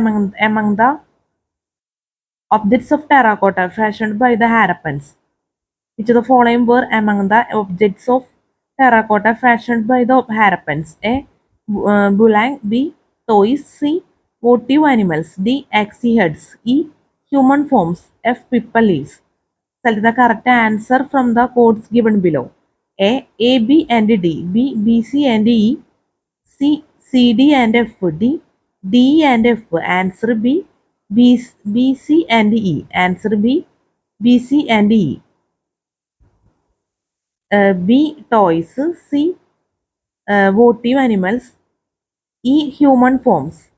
among the objects of terracotta fashioned by the Harappans? Which of the following were among the objects of terracotta fashioned by the Harappans? A. Bulang. B. Toys. C. Votive animals. D. Axe heads. E. Human forms. F. Pippa leaves. Select the correct answer from the quotes given below. A, B and D. B, B, C and E. C, C, D and F. D, D, E and F. Answer B, B, C and E. Answer B, B, C and E. B. Toys. C. Votive animals. E. Human forms.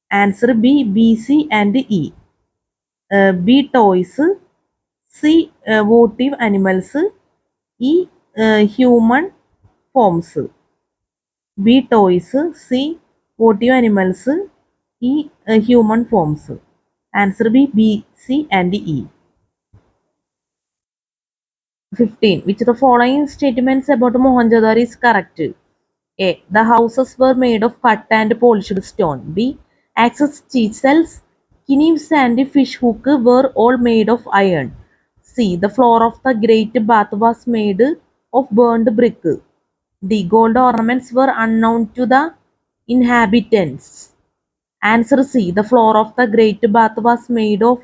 Answer B, B, C and E. B. Toys. C. Votive animals. E. Human forms. B. Toys. C. Votive animals. E. Human forms. Answer B, B, C and E. 15. Which of the following statements about Mohenjo-daro is correct? A. The houses were made of cut and polished stone. B. Access chisels, knives and fish hook were all made of iron. C. The floor of the great bath was made of burned brick. D. Gold ornaments were unknown to the inhabitants. Answer C. The floor of the great bath was made of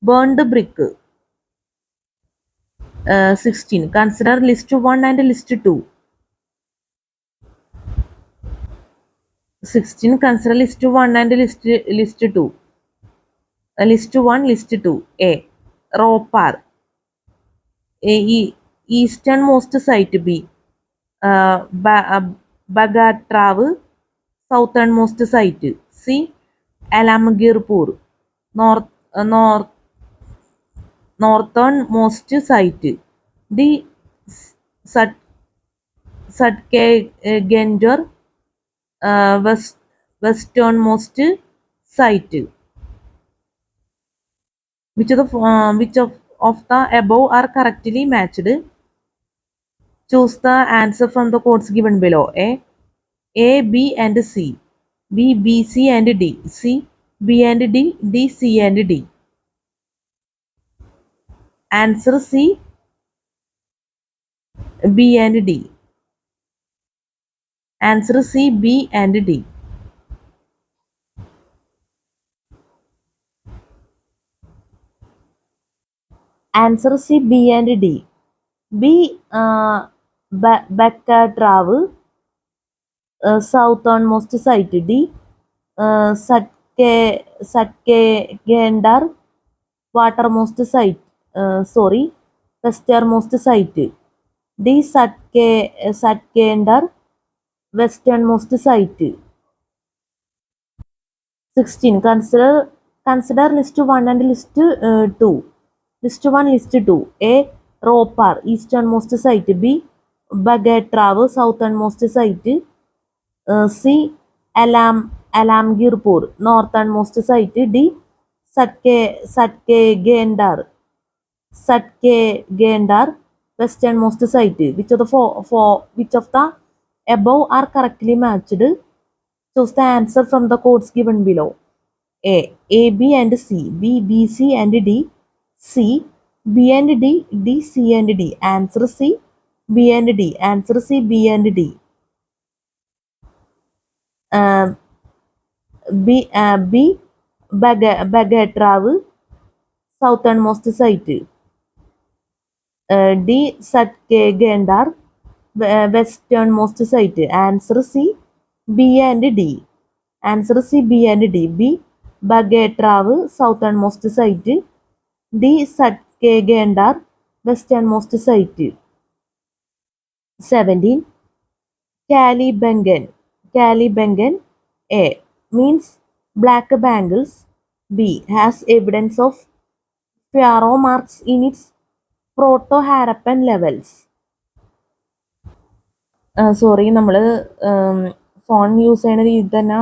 burned brick. 16. Consider list 1 and list 2. 16. Consider list 1 and list 2. List 1, list 2. A. Ropar. Easternmost site. B. Bagatrav, southernmost site. C. Alamgirpur, northernmost site. D. Sat, Satkegendar, westernmost site. Which of the above are correctly matched? Choose the answer from the codes given below. A, B and C. B, B, C and D. C, B and D. D, C and D. Answer C, B and D. Answer C, B and D. Answer C, B and D. B, Baccatravu, southernmost site. D, Satkegendar, watermost site. Westernmost site. D, Satkendar, westernmost site. 16. Consider list 1 and list 2. List 1, list 2. A. Ropar, easternmost site. B. Bagatrav, southernmost site. C. Alamgirpur, northernmost site. D. Satkegendar, westernmost site. Which of the above are correctly matched? Choose the answer from the codes given below. A, B and C. B, B, C and D. C, B and D. D, C and D. Answer C, B and D. Answer C, B and D. B, Bagatrav, southernmost site. D, Satkegendar, westernmost site. Answer C, B and D. Answer C, B and D. B, Bagatrav, southernmost site. D. Satkegendar, westernmost site. 17. Calibangan. A. Means black bangles. B. Has evidence of pharaoh marks in its proto-Harappan levels. Sorry, നമ്മൾ phone use ചെയ്യുന്ന രീതി തന്നെ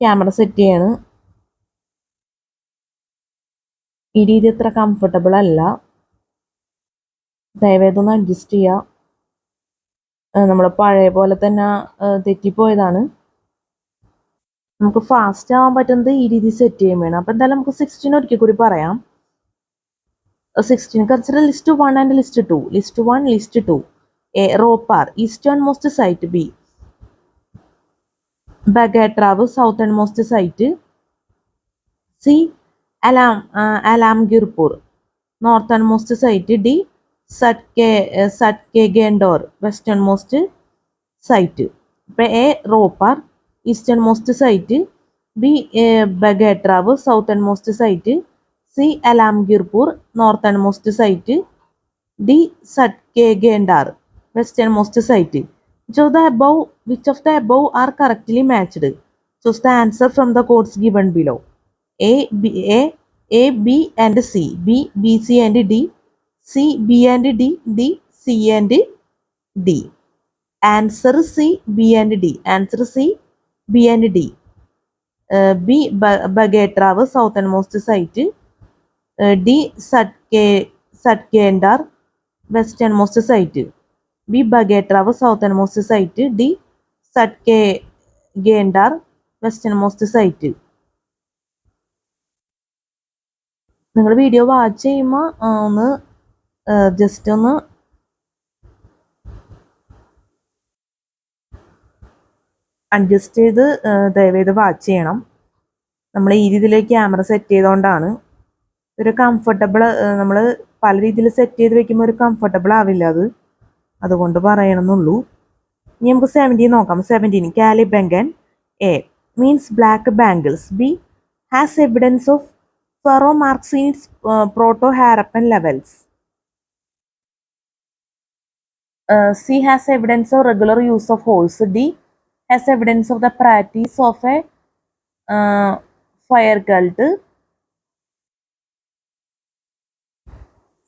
camera set ചെയ്യാണ്. ഈ രീതി അത്ര comfortable അല്ല, ദയവേതൊന്ന് adjust ചെയ്യുക. നമ്മൾ പഴയ പോലെ തന്നെ തെറ്റിപ്പോയതാണ്. നമുക്ക് ഫാസ്റ്റ് ആവാൻ പറ്റുന്നത് ഈ രീതി സെറ്റ് ചെയ്യാൻ വേണം. അപ്പം എന്തായാലും നമുക്ക് 16 ഒരിക്കൽ കൂടി പറയാം. 16. Consider list 1 and list 2. List 1, list 2. A. Ropar, easternmost site. B. Bagatrav, southernmost site. C. Alamgirpur, northernmost site. D. Satkegendor, westernmost site. A. Ropar, easternmost site. B. Bagatrav, southernmost site. C. Alamgirpur, northernmost site. D. Satkegendar, westernmost site. Which of the above are correctly matched? Choose the answer from the codes given below. A, B and C. B, B, C and D. C, B and D. D, C and D. Answer C, B and D. Answer C, B and D. B. Bagatrav, southernmost site. D. Satkendar, westernmost site, B Bhagatrav southernmost site, D Sutkagen Dor westernmost site. നിങ്ങൾ video watch ചെയ്യുമ്പോൾ ഒന്ന് just ഒന്ന് adjust ചെയ്ത് ദയവേത് watch ചെയ്യണം. നമ്മൾ ഈ രീതിയിലേക്ക് camera set ചെയ്തുകൊണ്ടാണ്. ഒരു കംഫർട്ടബിൾ നമ്മൾ പല രീതിയിൽ സെറ്റ് ചെയ്ത് വെക്കുമ്പോൾ ഒരു കംഫർട്ടബിൾ ആവില്ല അത്, അതുകൊണ്ട് പറയണമെന്നുള്ളൂ. ഇനി നമുക്ക് 17 നോക്കാം. 17 Kalibangan. A means black bangles. B has evidence of furrow marks in its proto Harappan levels. C has evidence of regular use of holes. D has evidence of the practice of a fire cult.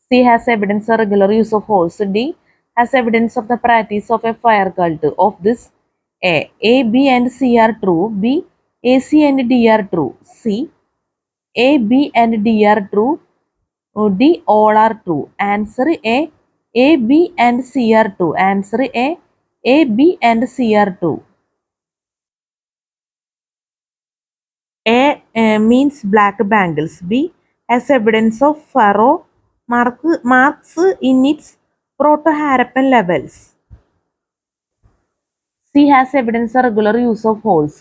C has evidence of regular use of horse. D has evidence of the practice of a fire cult. Of this, A, B and C are true. B, A, C and D are true. C, A, B and D are true. D, all are true. Answer A, B and C are true. Answer A, B and C are true. A means black bangles. B has evidence of furrow marks in its proto-Harappan levels. C has evidence of regular use of holes.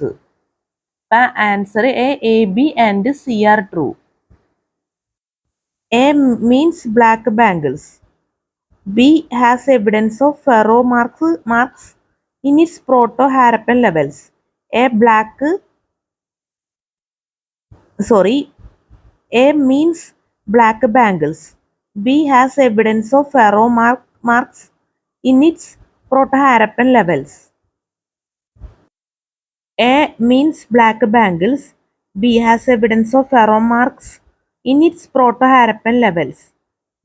Answer A, B and C are true. A means black bangles. B has evidence of furrow marks in its proto-Harappan levels. A means black bangles. B has evidence of furrow marks in its proto-Harappan levels. A means black bangles. B has evidence of furrow marks in its proto-Harappan levels.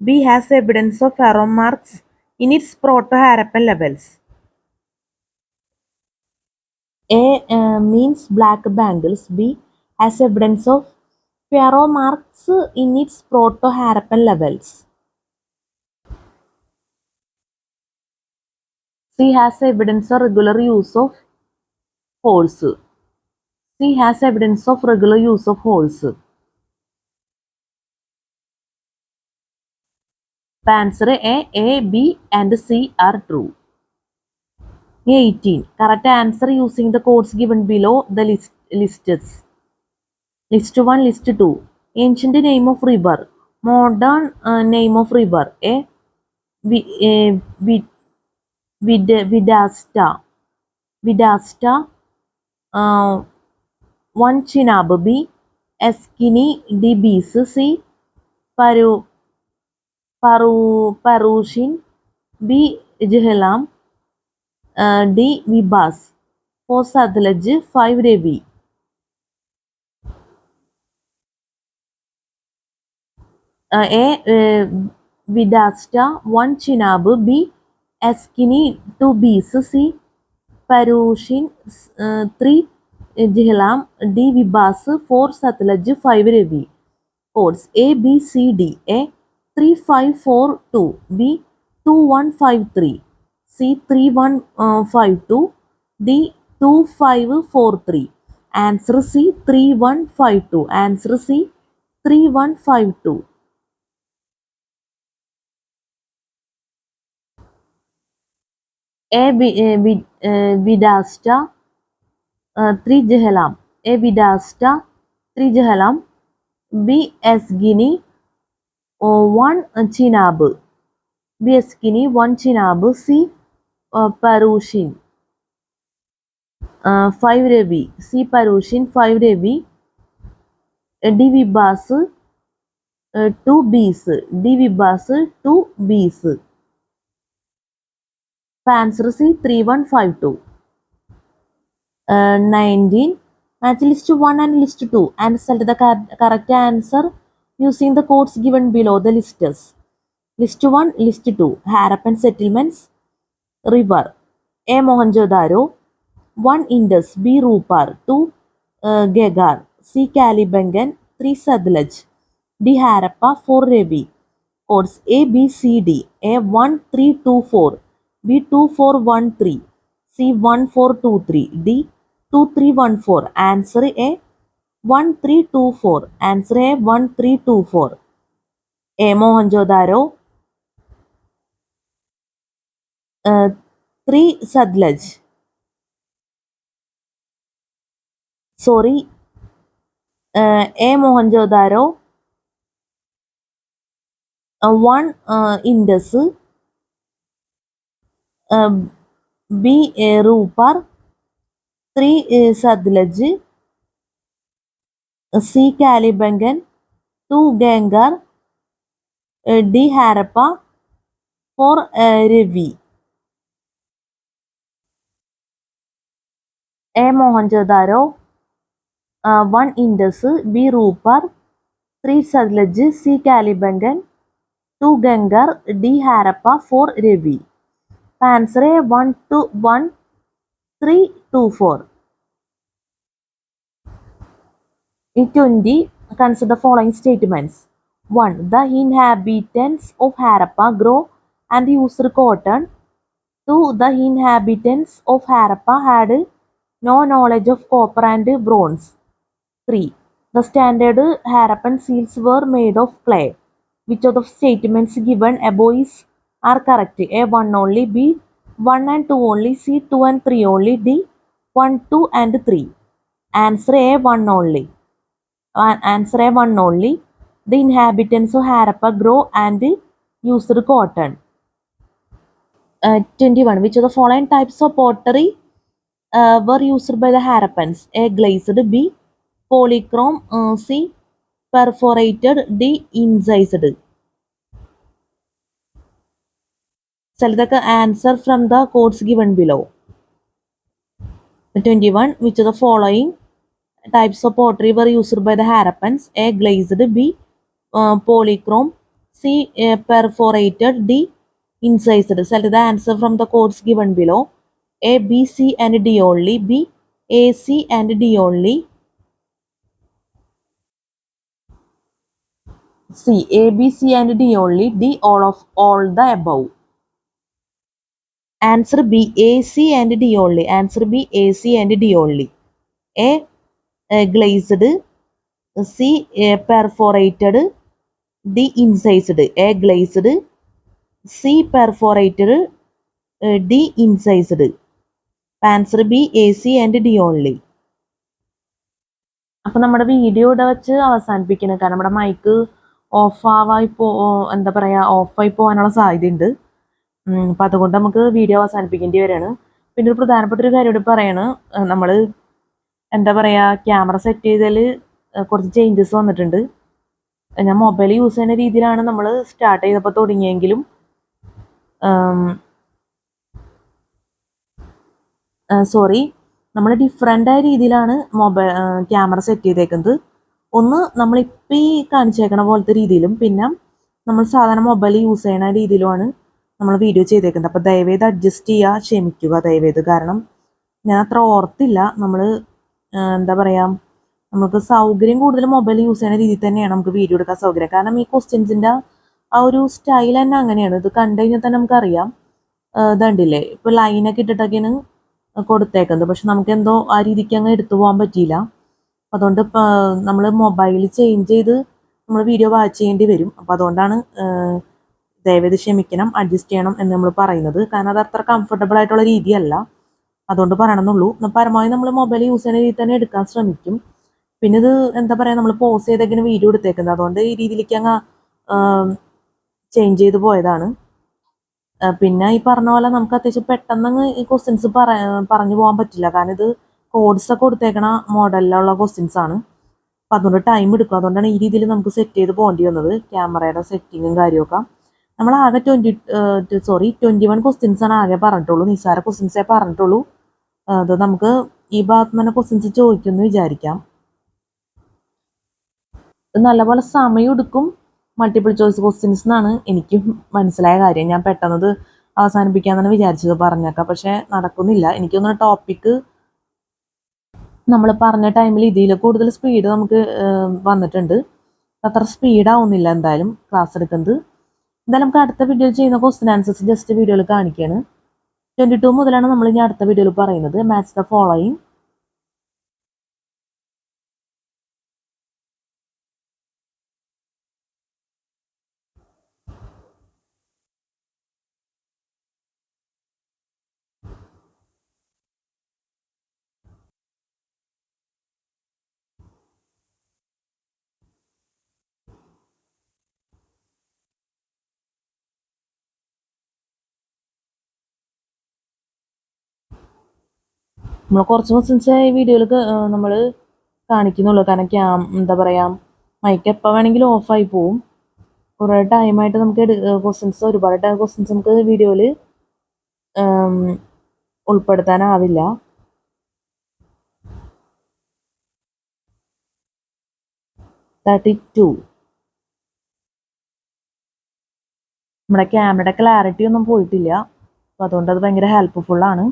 B has evidence of furrow marks in its proto-Harappan levels. A means black bangles. B has evidence of furrow marks in its proto-Harappan levels. C has evidence of regular use of holes. C has evidence of regular use of holes. Answer A, B and C are true. 18. Correct answer using the codes given below the lists. List 1, list 2. Ancient name of river. Modern name of river. A. Vidasta. Vidasta. 1 Chenab. B. Eskini. D. Bees. C. Parushin. B. Jhelum. D. Vibas. 4 Satluj. 5 Ravi. A. Vidasta. 1 Chenab. B. Eskini. 2 Bees. C. Parushin. 3 Jhelum. D. Vibas. 4 Satluj. 5 Ravi. Codes A, B, C, D. A. 3, 5, 4, 2. B. 2, 1, 5, 3. C. 3, 1, 5, 2. D. 2, 5, 4, 3. Answer C. 3, 1, 5, 2. Answer C. 3, 1, 5, 2. A. Vidasta. 3 Jhelum. A. Vidasta. 3 Jhelum. B. Eskini. 1 Chenab. B. Eskini. 1 Chenab. C. Parushin. 5 Ravi. C. Parushin. 5 Ravi. D. Vibas. 2 Bees. D. Vibas. 2 Bees. Answer C. 3, 1, 5, 2. 19. Match list 1 and list 2 and select the correct answer using the codes given below the lists. List 1, list 2. Harappan settlements. River. A. Mohenjo-daro. 1 Indus. B. Rupar. 2 Gegar. C. Kalibangan. 3 Sadluj. D. Harappa. 4 Ravi. codes A, B, C, D. A 1324, B 2413, C 1423, D 2314. Answer A 1324. Answer A 1324. A Mohenjo-daro, 3 Satluj. Sorry, A Mohenjo-daro, 1 Indus, B Rupar, 3 Satluj, C Kalibangan, 2 Gangar, D Harappa, 4 Ravi. A Mohenjo-daro, 1 Indus, B Rupar, 3 Satluj, C Kalibangan, 2 Gangar, D Harappa, 4 Ravi. Answer A 1324. E20, consider the following statements. 1. The inhabitants of Harappa grow and used cotton. 2. The inhabitants of Harappa had no knowledge of copper and bronze. 3. The standard Harappan seals were made of clay. Which of the statements given above are correct? A 1 only, B 1 and 2 only, C 2 and 3 only, D 1, 2 and 3. Answer A 1 only. Answer A 1 only. The inhabitants of Harappa grow and used cotton. 21. Which of the following types of pottery were used by the Harappans? A glazed, B polychrome, C perforated, D incised. Select the answer from the codes given below. 21. Which of the following types of pottery were used by the Harappans? A glazed, B polychrome, C perforated, D incised. Select the answer from the codes given below. A, B, C and D only, B A, C and D only, C A, B, C and D only, D all the above. Answer B A, C and D only. Answer B A, C and D only. A glazed, C perforated, D incised. A glazed, C perforated, D incised. Answer B A, C and D only. അപ്പം നമ്മുടെ video ഇവിടെ വെച്ച് അവസാനിപ്പിക്കുന്നത്. കാരണം നമ്മുടെ mic എന്താ പറയുക ഓഫായി പോകാനുള്ള സാധ്യതയുണ്ട്. അപ്പം അതുകൊണ്ട് നമുക്ക് വീഡിയോ അവസാനിപ്പിക്കേണ്ടി വരികയാണ്. പിന്നെ ഒരു പ്രധാനപ്പെട്ട ഒരു കാര്യം കൂടി പറയാണ്. നമ്മൾ എന്താ പറയുക ക്യാമറ സെറ്റ് ചെയ്തതിൽ കുറച്ച് ചേഞ്ചസ് വന്നിട്ടുണ്ട്. ഞാൻ മൊബൈൽ യൂസ് ചെയ്യുന്ന രീതിയിലാണ് നമ്മൾ സ്റ്റാർട്ട് ചെയ്തപ്പോൾ തുടങ്ങിയെങ്കിലും നമ്മൾ ഡിഫറെൻ്റ് ആയ രീതിയിലാണ് ക്യാമറ സെറ്റ് ചെയ്തേക്കുന്നത്. ഒന്ന് നമ്മളിപ്പോൾ ഈ കാണിച്ചേക്കണ പോലത്തെ രീതിയിലും പിന്നെ നമ്മൾ സാധാരണ മൊബൈൽ യൂസ് ചെയ്യണ രീതിയിലുമാണ് നമ്മൾ വീഡിയോ ചെയ്തേക്കുന്നത്. അപ്പോൾ ദയവേത് അഡ്ജസ്റ്റ് ചെയ്യുക, ക്ഷമിക്കുക ദയവേത്. കാരണം ഞാൻ അത്ര ഓർത്തില്ല. നമ്മൾ എന്താ പറയുക നമുക്ക് സൗകര്യം കൂടുതൽ മൊബൈൽ യൂസ് ചെയ്യുന്ന രീതിയിൽ തന്നെയാണ് നമുക്ക് വീഡിയോ എടുക്കാൻ സൗകര്യം. കാരണം ഈ ക്വസ്റ്റ്യൻസിൻ്റെ ആ ഒരു സ്റ്റൈൽ തന്നെ അങ്ങനെയാണ്. ഇത് കണ്ടു കഴിഞ്ഞാൽ തന്നെ നമുക്കറിയാം. ഇതുണ്ടില്ലേ ഇപ്പോൾ ലൈനൊക്കെ ഇട്ടിട്ടൊക്കെയാണ് കൊടുത്തേക്കുന്നത്. പക്ഷെ നമുക്ക് എന്തോ ആ രീതിക്ക് അങ്ങ് എടുത്തു പോകാൻ പറ്റിയില്ല. അതുകൊണ്ട് നമ്മൾ മൊബൈൽ ചേഞ്ച് ചെയ്ത് നമ്മൾ വീഡിയോ വാച്ച് ചെയ്യേണ്ടി വരും. അപ്പോൾ അതുകൊണ്ടാണ് ദയവേത് ക്ഷമിക്കണം, അഡ്ജസ്റ്റ് ചെയ്യണം എന്ന് നമ്മൾ പറയുന്നത്. കാരണം അത് അത്ര കംഫർട്ടബിൾ ആയിട്ടുള്ള രീതിയല്ല. അതുകൊണ്ട് പറയണമെന്നുള്ളൂ. പരമാവധി നമ്മൾ മൊബൈൽ യൂസ് ചെയ്യുന്ന രീതിയിൽ തന്നെ എടുക്കാൻ ശ്രമിക്കും. പിന്നെ ഇത് എന്താ പറയുക നമ്മൾ പോസ് ചെയ്തൊക്കെയാണ് വീഡിയോ എടുത്തേക്കുന്നത്. അതുകൊണ്ട് ഈ രീതിയിലേക്ക് അങ്ങ് ചേഞ്ച് ചെയ്ത് പോയതാണ്. പിന്നെ ഈ പറഞ്ഞ പോലെ നമുക്ക് അത്യാവശ്യം പെട്ടെന്ന് ഈ ക്വസ്റ്റ്യൻസ് പറഞ്ഞു പോകാൻ പറ്റില്ല. കാരണം ഇത് കോഡ്സ് ഒക്കെ കൊടുത്തേക്കണ മോഡലിലുള്ള ക്വസ്റ്റ്യൻസ് ആണ്. അപ്പം അതുകൊണ്ട് ടൈം എടുക്കും. അതുകൊണ്ടാണ് ഈ രീതിയിൽ നമുക്ക് സെറ്റ് ചെയ്ത് പോകേണ്ടി വന്നത്. ക്യാമറയുടെ സെറ്റിങ്ങും കാര്യമൊക്കെ നമ്മൾ ആകെ 21 ക്വസ്റ്റ്യൻസ് ആണ് ആകെ പറഞ്ഞിട്ടുള്ളൂ. നിസ്സാര ക്വസ്റ്റ്യൻസേ പറഞ്ഞിട്ടുള്ളൂ. അത് നമുക്ക് ഈ ഭാഗത്ത് തന്നെ ക്വസ്റ്റ്യൻസ് ചോദിക്കുമെന്ന് വിചാരിക്കാം. നല്ലപോലെ സമയം എടുക്കും മൾട്ടിപ്പിൾ ചോയ്സ് ക്വസ്റ്റ്യൻസ് എന്നാണ് എനിക്ക് മനസ്സിലായ കാര്യം. ഞാൻ പെട്ടെന്നത് അവസാനിപ്പിക്കാമെന്നാണ് വിചാരിച്ചത് പറഞ്ഞേക്കാം. പക്ഷേ നടക്കുന്നില്ല. എനിക്കൊന്ന് ടോപ്പിക്ക് നമ്മൾ പറഞ്ഞ ടൈമിൽ ഇതിൽ കൂടുതൽ സ്പീഡ് നമുക്ക് വന്നിട്ടുണ്ട്. അത്ര സ്പീഡാവുന്നില്ല എന്തായാലും ക്ലാസ് എടുക്കുന്നത്. എന്തായാലും നമുക്ക് അടുത്ത വീഡിയോയിൽ ചെയ്യുന്ന ക്വസ്റ്റ്യൻ ആൻസേഴ്സ് ജസ്റ്റ് വീഡിയോയിൽ കാണിക്കുകയാണ്. 22 മുതലാണ് നമ്മൾ ഇനി അടുത്ത വീഡിയോയിൽ പറയുന്നത്. Match the following. നമ്മൾ കുറച്ച് ക്വസ്റ്റ്യൻസ് ഈ വീഡിയോയിൽ നമ്മൾ കാണിക്കുന്നുള്ളൂ. കാരണം എന്താ പറയുക, മൈക്ക് എപ്പോൾ വേണമെങ്കിലും ഓഫായി പോവും. കുറേ ടൈമായിട്ട് നമുക്ക് ക്വസ്റ്റ്യൻസ് ഒരുപാട് ക്വസ്റ്റ്യൻസ് നമുക്ക് വീഡിയോയിൽ ഉൾപ്പെടുത്താനാവില്ല. നമ്മുടെ ക്യാമറയുടെ ക്ലാരിറ്റി ഒന്നും പോയിട്ടില്ല, അപ്പോൾ അതുകൊണ്ട് അത് ഭയങ്കര ഹെൽപ്ഫുള്ളാണ്.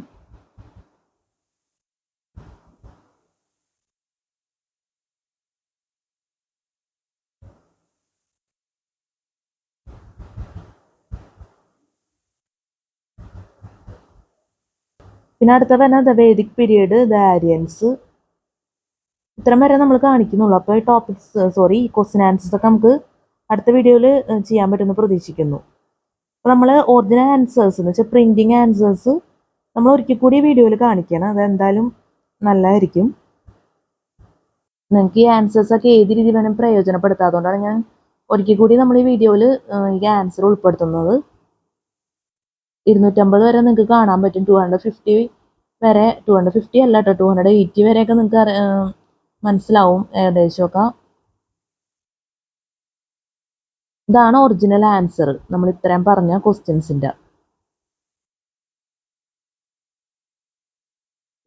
പിന്നെ അടുത്ത വരുന്നത് വേദിക് പീരീഡ്, ദ ആര്യൻസ്. ഇത്രയും വരെ നമ്മൾ കാണിക്കുന്നുള്ളൂ. അപ്പോൾ ഈ ക്വസ്റ്റ്യൻ ആൻസേഴ്സ് ഒക്കെ നമുക്ക് അടുത്ത വീഡിയോയിൽ ചെയ്യാൻ പറ്റുമെന്ന് പ്രതീക്ഷിക്കുന്നു. അപ്പോൾ നമ്മൾ ഒറിജിനൽ ആൻസേഴ്സ് എന്ന് വെച്ചാൽ പ്രിൻറ്റിങ് ആൻസേഴ്സ് നമ്മൾ ഒരിക്കൽ കൂടി വീഡിയോയിൽ കാണിക്കണം. അതെന്തായാലും നല്ലതായിരിക്കും. നിങ്ങൾക്ക് ഈ ആൻസേഴ്സൊക്കെ ഏത് രീതി വേണം പ്രയോജനപ്പെടുത്താം. അതുകൊണ്ടാണ് ഞാൻ ഒരിക്കൽ കൂടി നമ്മൾ ഈ വീഡിയോയിൽ ഈ ആൻസർ ഉൾപ്പെടുത്തുന്നത്. 250 വരെ നിങ്ങൾക്ക് കാണാൻ പറ്റും. 250 വരെ, 250 അല്ല കേട്ടോ, 280 വരെയൊക്കെ നിങ്ങൾക്ക് മനസ്സിലാവും ഏകദേശമൊക്കെ. ഇതാണ് ഒറിജിനൽ ആൻസർ നമ്മൾ ഇത്രയും പറഞ്ഞ ക്വസ്റ്റ്യൻസിൻ്റെ.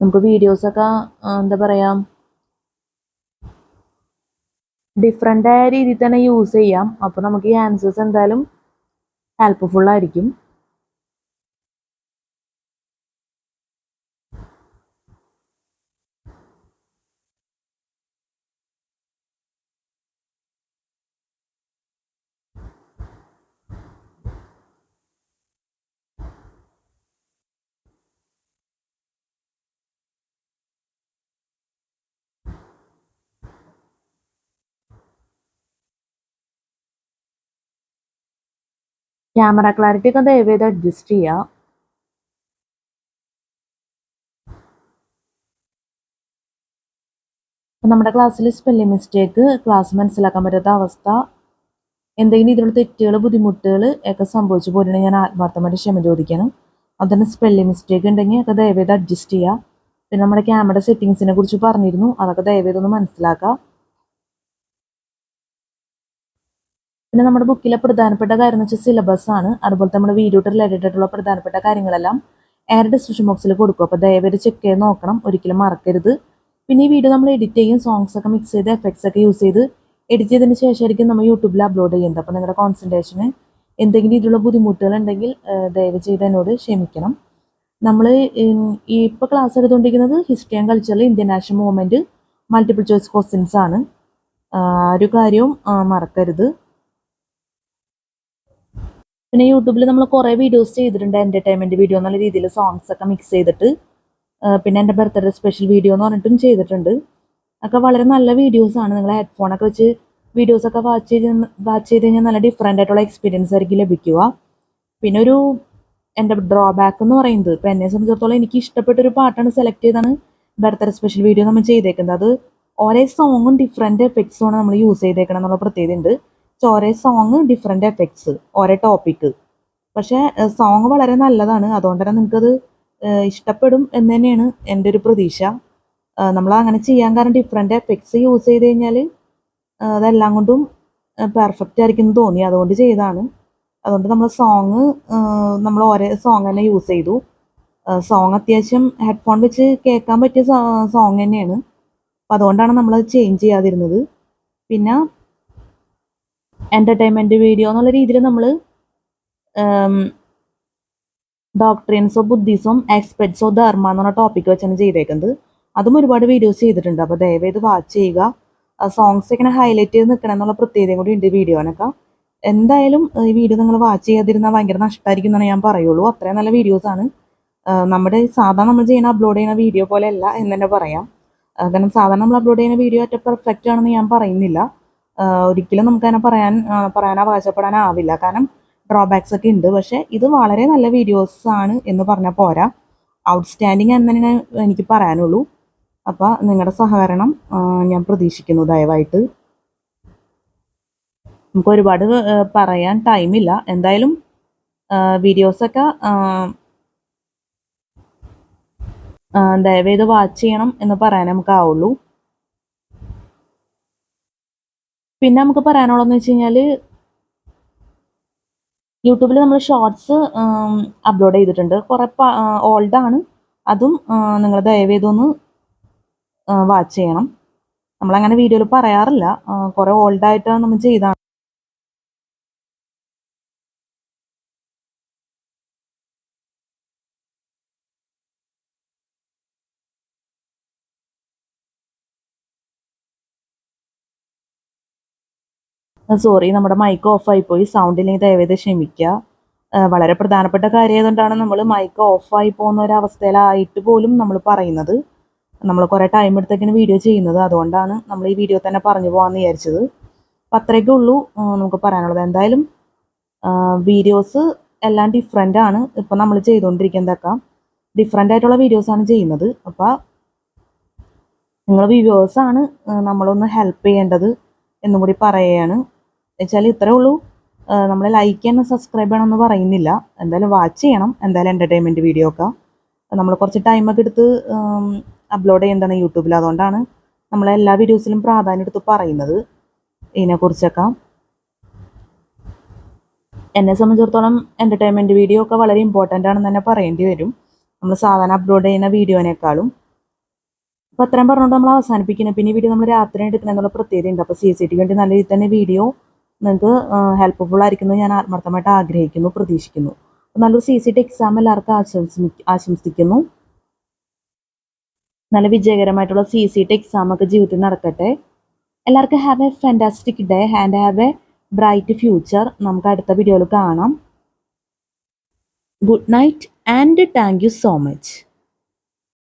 നമുക്ക് വീഡിയോസൊക്കെ എന്താ പറയുക, ഡിഫറെൻ്റ് ആയ രീതിയിൽ തന്നെ യൂസ് ചെയ്യാം. അപ്പോൾ നമുക്ക് ഈ ആൻസേഴ്സ് എന്തായാലും ഹെൽപ്ഫുള്ളായിരിക്കും. ക്യാമറ ക്ലാരിറ്റി ഒക്കെ ദയവേത് അഡ്ജസ്റ്റ് ചെയ്യുക. അപ്പം നമ്മുടെ ക്ലാസ്സിൽ സ്പെല്ലിംഗ് മിസ്റ്റേക്ക്, ക്ലാസ് മനസ്സിലാക്കാൻ പറ്റാത്ത അവസ്ഥ, എന്തെങ്കിലും ഇതിലുള്ള തെറ്റുകൾ, ബുദ്ധിമുട്ടുകൾ ഒക്കെ സംഭവിച്ചു പോയിട്ടുണ്ടെങ്കിൽ ഞാൻ ആത്മാർത്ഥമായിട്ട് ക്ഷമ ചോദിക്കണം. അതിന് സ്പെല്ലിംഗ് മിസ്റ്റേക്ക് ഉണ്ടെങ്കിൽ ഒക്കെ ദയവേത് അഡ്ജസ്റ്റ് ചെയ്യുക. പിന്നെ നമ്മുടെ ക്യാമറ സെറ്റിങ്സിനെ കുറിച്ച് പറഞ്ഞിരുന്നു, അതൊക്കെ ദയവേതൊന്ന് മനസ്സിലാക്കുക. പിന്നെ നമ്മുടെ ബുക്കിലെ പ്രധാനപ്പെട്ട കാര്യം എന്ന് വെച്ചാൽ സിലബസ് ആണ്. അതുപോലെ നമ്മുടെ വീഡിയോ റിലേറ്റഡ് ആയിട്ടുള്ള പ്രധാനപ്പെട്ട കാര്യങ്ങളെല്ലാം ഡിസ്ക്രിപ്ഷൻ ബോക്സിൽ കൊടുക്കും. അപ്പോൾ ദയവേത് ചെക്ക് ചെയ്ത് നോക്കണം, ഒരിക്കലും മറക്കരുത്. പിന്നെ ഈ വീഡിയോ നമ്മൾ എഡിറ്റ് ചെയ്യും, സോങ്സ് ഒക്കെ മിക്സ് ചെയ്ത് എഫക്ട്സ് ഒക്കെ യൂസ് ചെയ്ത് എഡിറ്റ് ചെയ്തതിന് ശേഷമായിരിക്കും നമ്മൾ യൂട്യൂബിൽ അപ്ലോഡ് ചെയ്യുന്നത്. അപ്പോൾ നിങ്ങളുടെ കോൺസെൻട്രേഷന് എന്തെങ്കിലും ഇതിലുള്ള ബുദ്ധിമുട്ടുകൾ ഉണ്ടെങ്കിൽ ദയവ് ചെയ്ത് എന്നോട് ക്ഷമിക്കണം. നമ്മൾ ഇപ്പോൾ ക്ലാസ് എടുത്തുകൊണ്ടിരിക്കുന്നത് ഹിസ്റ്ററി ആൻഡ് കൾച്ചറിൽ Indian national movement multiple choice questions ആണ്. ഒരു കാര്യവും മറക്കരുത്. പിന്നെ യൂട്യൂബിൽ നമ്മൾ കുറേ വീഡിയോസ് ചെയ്തിട്ടുണ്ട്, എൻ്റർടൈൻമെൻറ്റ് വീഡിയോ എന്നുള്ള രീതിയിൽ സോങ്സ് ഒക്കെ മിക്സ് ചെയ്തിട്ട്. പിന്നെ എൻ്റെ ബർത്ത്ഡേ സ്പെഷ്യൽ വീഡിയോ എന്ന് പറഞ്ഞിട്ടും ചെയ്തിട്ടുണ്ട്. ഒക്കെ വളരെ നല്ല വീഡിയോസാണ്. നിങ്ങൾ ഹെഡ്ഫോണൊക്കെ വെച്ച് വീഡിയോസൊക്കെ വാച്ച് ചെയ്ത് കഴിഞ്ഞാൽ നല്ല ഡിഫറെൻ്റ് ആയിട്ടുള്ള എക്സ്പീരിയൻസ് ആയിരിക്കും ലഭിക്കുക. പിന്നെ എൻ്റെ ഡ്രോബാക്ക് എന്ന് പറയുന്നത്, ഇപ്പോൾ എന്നെ സംബന്ധിച്ചിടത്തോളം എനിക്ക് ഇഷ്ടപ്പെട്ടൊരു പാട്ടാണ് സെലക്ട് ചെയ്താണ് ബർത്ത്ഡേ സ്പെഷ്യൽ വീഡിയോ നമ്മൾ ചെയ്തേക്കുന്നത്. അത് ഓരോ സോങ്ങും ഡിഫറെൻറ്റ് എഫക്ട്സുമാണ് നമ്മൾ യൂസ് ചെയ്തേക്കണം എന്നുള്ള പ്രത്യേകത ഉണ്ട്. ഓരോ സോങ് ഡിഫറെൻ്റ് എഫക്ട്സ്, ഓരോ ടോപ്പിക്ക്. പക്ഷേ സോങ് വളരെ നല്ലതാണ്. അതുകൊണ്ട് തന്നെ നിങ്ങൾക്കത് ഇഷ്ടപ്പെടും എന്ന് തന്നെയാണ് എൻ്റെ ഒരു പ്രതീക്ഷ. നമ്മൾ അങ്ങനെ ചെയ്യാൻ കാരണം ഡിഫറെൻ്റ് എഫക്ട്സ് യൂസ് ചെയ്ത് കഴിഞ്ഞാൽ അതെല്ലാം കൊണ്ടും പെർഫെക്റ്റ് ആയിരിക്കും എന്ന് തോന്നി, അതുകൊണ്ട് ചെയ്തതാണ്. അതുകൊണ്ട് നമ്മൾ ഓരോ സോങ് തന്നെ യൂസ് ചെയ്തു. സോങ് അത്യാവശ്യം ഹെഡ്ഫോൺ വെച്ച് കേൾക്കാൻ പറ്റിയ സോങ് തന്നെയാണ്. അപ്പം അതുകൊണ്ടാണ് നമ്മളത് ചേഞ്ച് ചെയ്യാതിരുന്നത്. പിന്നെ എൻ്റർടൈൻമെൻറ്റ് വീഡിയോ എന്നുള്ള രീതിയിൽ നമ്മൾ doctrines of Buddhism, experts of dharma എന്നുള്ള ടോപ്പിക്ക് വെച്ചാണ് ചെയ്തേക്കുന്നത്. അതും ഒരുപാട് വീഡിയോസ് ചെയ്തിട്ടുണ്ട്. അപ്പോൾ ദയവേത് വാച്ച് ചെയ്യുക. സോങ്സ് ഇങ്ങനെ ഹൈലൈറ്റ് ചെയ്ത് നിൽക്കണം എന്നുള്ള പ്രത്യേകതയും കൂടി ഉണ്ട് വീഡിയോനൊക്കെ. എന്തായാലും ഈ വീഡിയോ നിങ്ങൾ വാച്ച് ചെയ്യാതിരുന്നാൽ ഭയങ്കര നഷ്ടമായിരിക്കും എന്നാണ് ഞാൻ പറയുള്ളൂ. അത്രയും നല്ല വീഡിയോസാണ്. നമ്മുടെ സാധാരണ നമ്മൾ ചെയ്യുന്ന അപ്ലോഡ് ചെയ്യുന്ന വീഡിയോ പോലെയല്ല എന്ന് തന്നെ പറയാം. കാരണം സാധാരണ നമ്മൾ അപ്ലോഡ് ചെയ്യുന്ന വീഡിയോ ഒറ്റ പെർഫെക്റ്റ് ആണെന്ന് ഞാൻ പറയുന്നില്ല. ഒരിക്കലും നമുക്കതിനെ പറയാൻ അവകാശപ്പെടാനാവില്ല. കാരണം ഡ്രോബാക്സ് ഒക്കെ ഉണ്ട്. പക്ഷേ ഇത് വളരെ നല്ല വീഡിയോസാണ് എന്ന് പറഞ്ഞാൽ പോരാ, ഔട്ട്സ്റ്റാൻഡിങ് എന്ന് തന്നെ എനിക്ക് പറയാനുള്ളൂ. അപ്പോൾ നിങ്ങളുടെ സഹകരണം ഞാൻ പ്രതീക്ഷിക്കുന്നു ദയവായിട്ട്. നമുക്ക് ഒരുപാട് പറയാൻ ടൈമില്ല. എന്തായാലും വീഡിയോസൊക്കെ ദയവേത് വാച്ച് ചെയ്യണം എന്ന് പറയാൻ നമുക്കാവുള്ളൂ. പിന്നെ നമുക്ക് പറയാനുള്ളതെന്ന് വെച്ച് കഴിഞ്ഞാൽ യൂട്യൂബിൽ നമ്മൾ ഷോർട്സ് അപ്ലോഡ് ചെയ്തിട്ടുണ്ട്. കുറേ ഓൾഡാണ്. അതും നിങ്ങൾ ദയവേതൊന്ന് വാച്ച് ചെയ്യണം. നമ്മളങ്ങനെ വീഡിയോയിൽ പറയാറില്ല. കുറേ ഓൾഡായിട്ടാണ് നമ്മൾ ചെയ്താണ്. സോറി, നമ്മുടെ മൈക്ക് ഓഫായിപ്പോയി. സൗണ്ട് ഇല്ലെങ്കിൽ ദയവേത് ക്ഷമിക്കുക. വളരെ പ്രധാനപ്പെട്ട കാര്യമായതുകൊണ്ടാണ് നമ്മൾ മൈക്ക് ഓഫായി പോകുന്ന ഒരവസ്ഥയിലായിട്ട് പോലും നമ്മൾ പറയുന്നത്. നമ്മൾ കുറേ ടൈം എടുത്തൊക്കെയാണ് വീഡിയോ ചെയ്യുന്നത്. അതുകൊണ്ടാണ് നമ്മൾ ഈ വീഡിയോ തന്നെ പറഞ്ഞു പോകാമെന്ന് വിചാരിച്ചത്. അപ്പം അത്രയൊക്കെ ഉള്ളൂ നമുക്ക് പറയാനുള്ളത്. എന്തായാലും വീഡിയോസ് എല്ലാം ഡിഫറെൻ്റ് ആണ്. ഇപ്പം നമ്മൾ ചെയ്തുകൊണ്ടിരിക്കുന്നതൊക്കെ ഡിഫറെൻ്റ് ആയിട്ടുള്ള വീഡിയോസാണ് ചെയ്യുന്നത്. അപ്പോൾ നിങ്ങൾ വ്യൂവേഴ്സാണ് നമ്മളൊന്ന് ഹെൽപ്പ് ചെയ്യേണ്ടത് എന്നും കൂടി പറയുകയാണ്. വെച്ചാൽ ഇത്രേ ഉള്ളൂ. നമ്മൾ ലൈക്ക് ചെയ്യണം, സബ്സ്ക്രൈബ് ചെയ്യണം എന്ന് പറയുന്നില്ല. എന്തായാലും വാച്ച് ചെയ്യണം. എന്തായാലും എൻ്റർടൈൻമെൻറ്റ് വീഡിയോ ഒക്കെ നമ്മൾ കുറച്ച് ടൈമൊക്കെ എടുത്ത് അപ്ലോഡ് ചെയ്യുന്നതാണ് യൂട്യൂബിൽ. അതുകൊണ്ടാണ് നമ്മൾ എല്ലാ വീഡിയോസിലും പ്രാധാന്യം എടുത്ത് പറയുന്നത് ഇതിനെക്കുറിച്ചൊക്കെ. എന്നെ സംബന്ധിച്ചിടത്തോളം എൻ്റർടൈൻമെൻറ്റ് വീഡിയോ ഒക്കെ വളരെ ഇമ്പോർട്ടൻ്റ് ആണെന്ന് തന്നെ പറയേണ്ടി വരും, നമ്മൾ സാധാരണ അപ്ലോഡ് ചെയ്യുന്ന വീഡിയോനേക്കാളും. അപ്പോൾ അത്രയും പറഞ്ഞുകൊണ്ട് നമ്മൾ അവസാനിപ്പിക്കുന്നത്. പിന്നെ ഈ വീഡിയോ നമ്മൾ രാത്രി എടുക്കണം എന്നുള്ള പ്രത്യേകതയുണ്ട്. അപ്പോൾ CSET വേണ്ടി നല്ല രീതിയിൽ തന്നെ വീഡിയോ നിങ്ങൾക്ക് ഹെൽപ്ഫുൾ ആയിരിക്കുന്നത് ഞാൻ ആത്മാർത്ഥമായിട്ട് ആഗ്രഹിക്കുന്നു, പ്രതീക്ഷിക്കുന്നു. നല്ലൊരു CSET എക്സാം എല്ലാവർക്കും ആശംസിക്കുന്നു. നല്ല വിജയകരമായിട്ടുള്ള CSET എക്സാം ഒക്കെ ജീവിതത്തിൽ നടക്കട്ടെ. എല്ലാവർക്കും have A fantastic day and have A bright future. നമുക്ക് അടുത്ത വീഡിയോയിൽ കാണാം. Good night and thank you so much.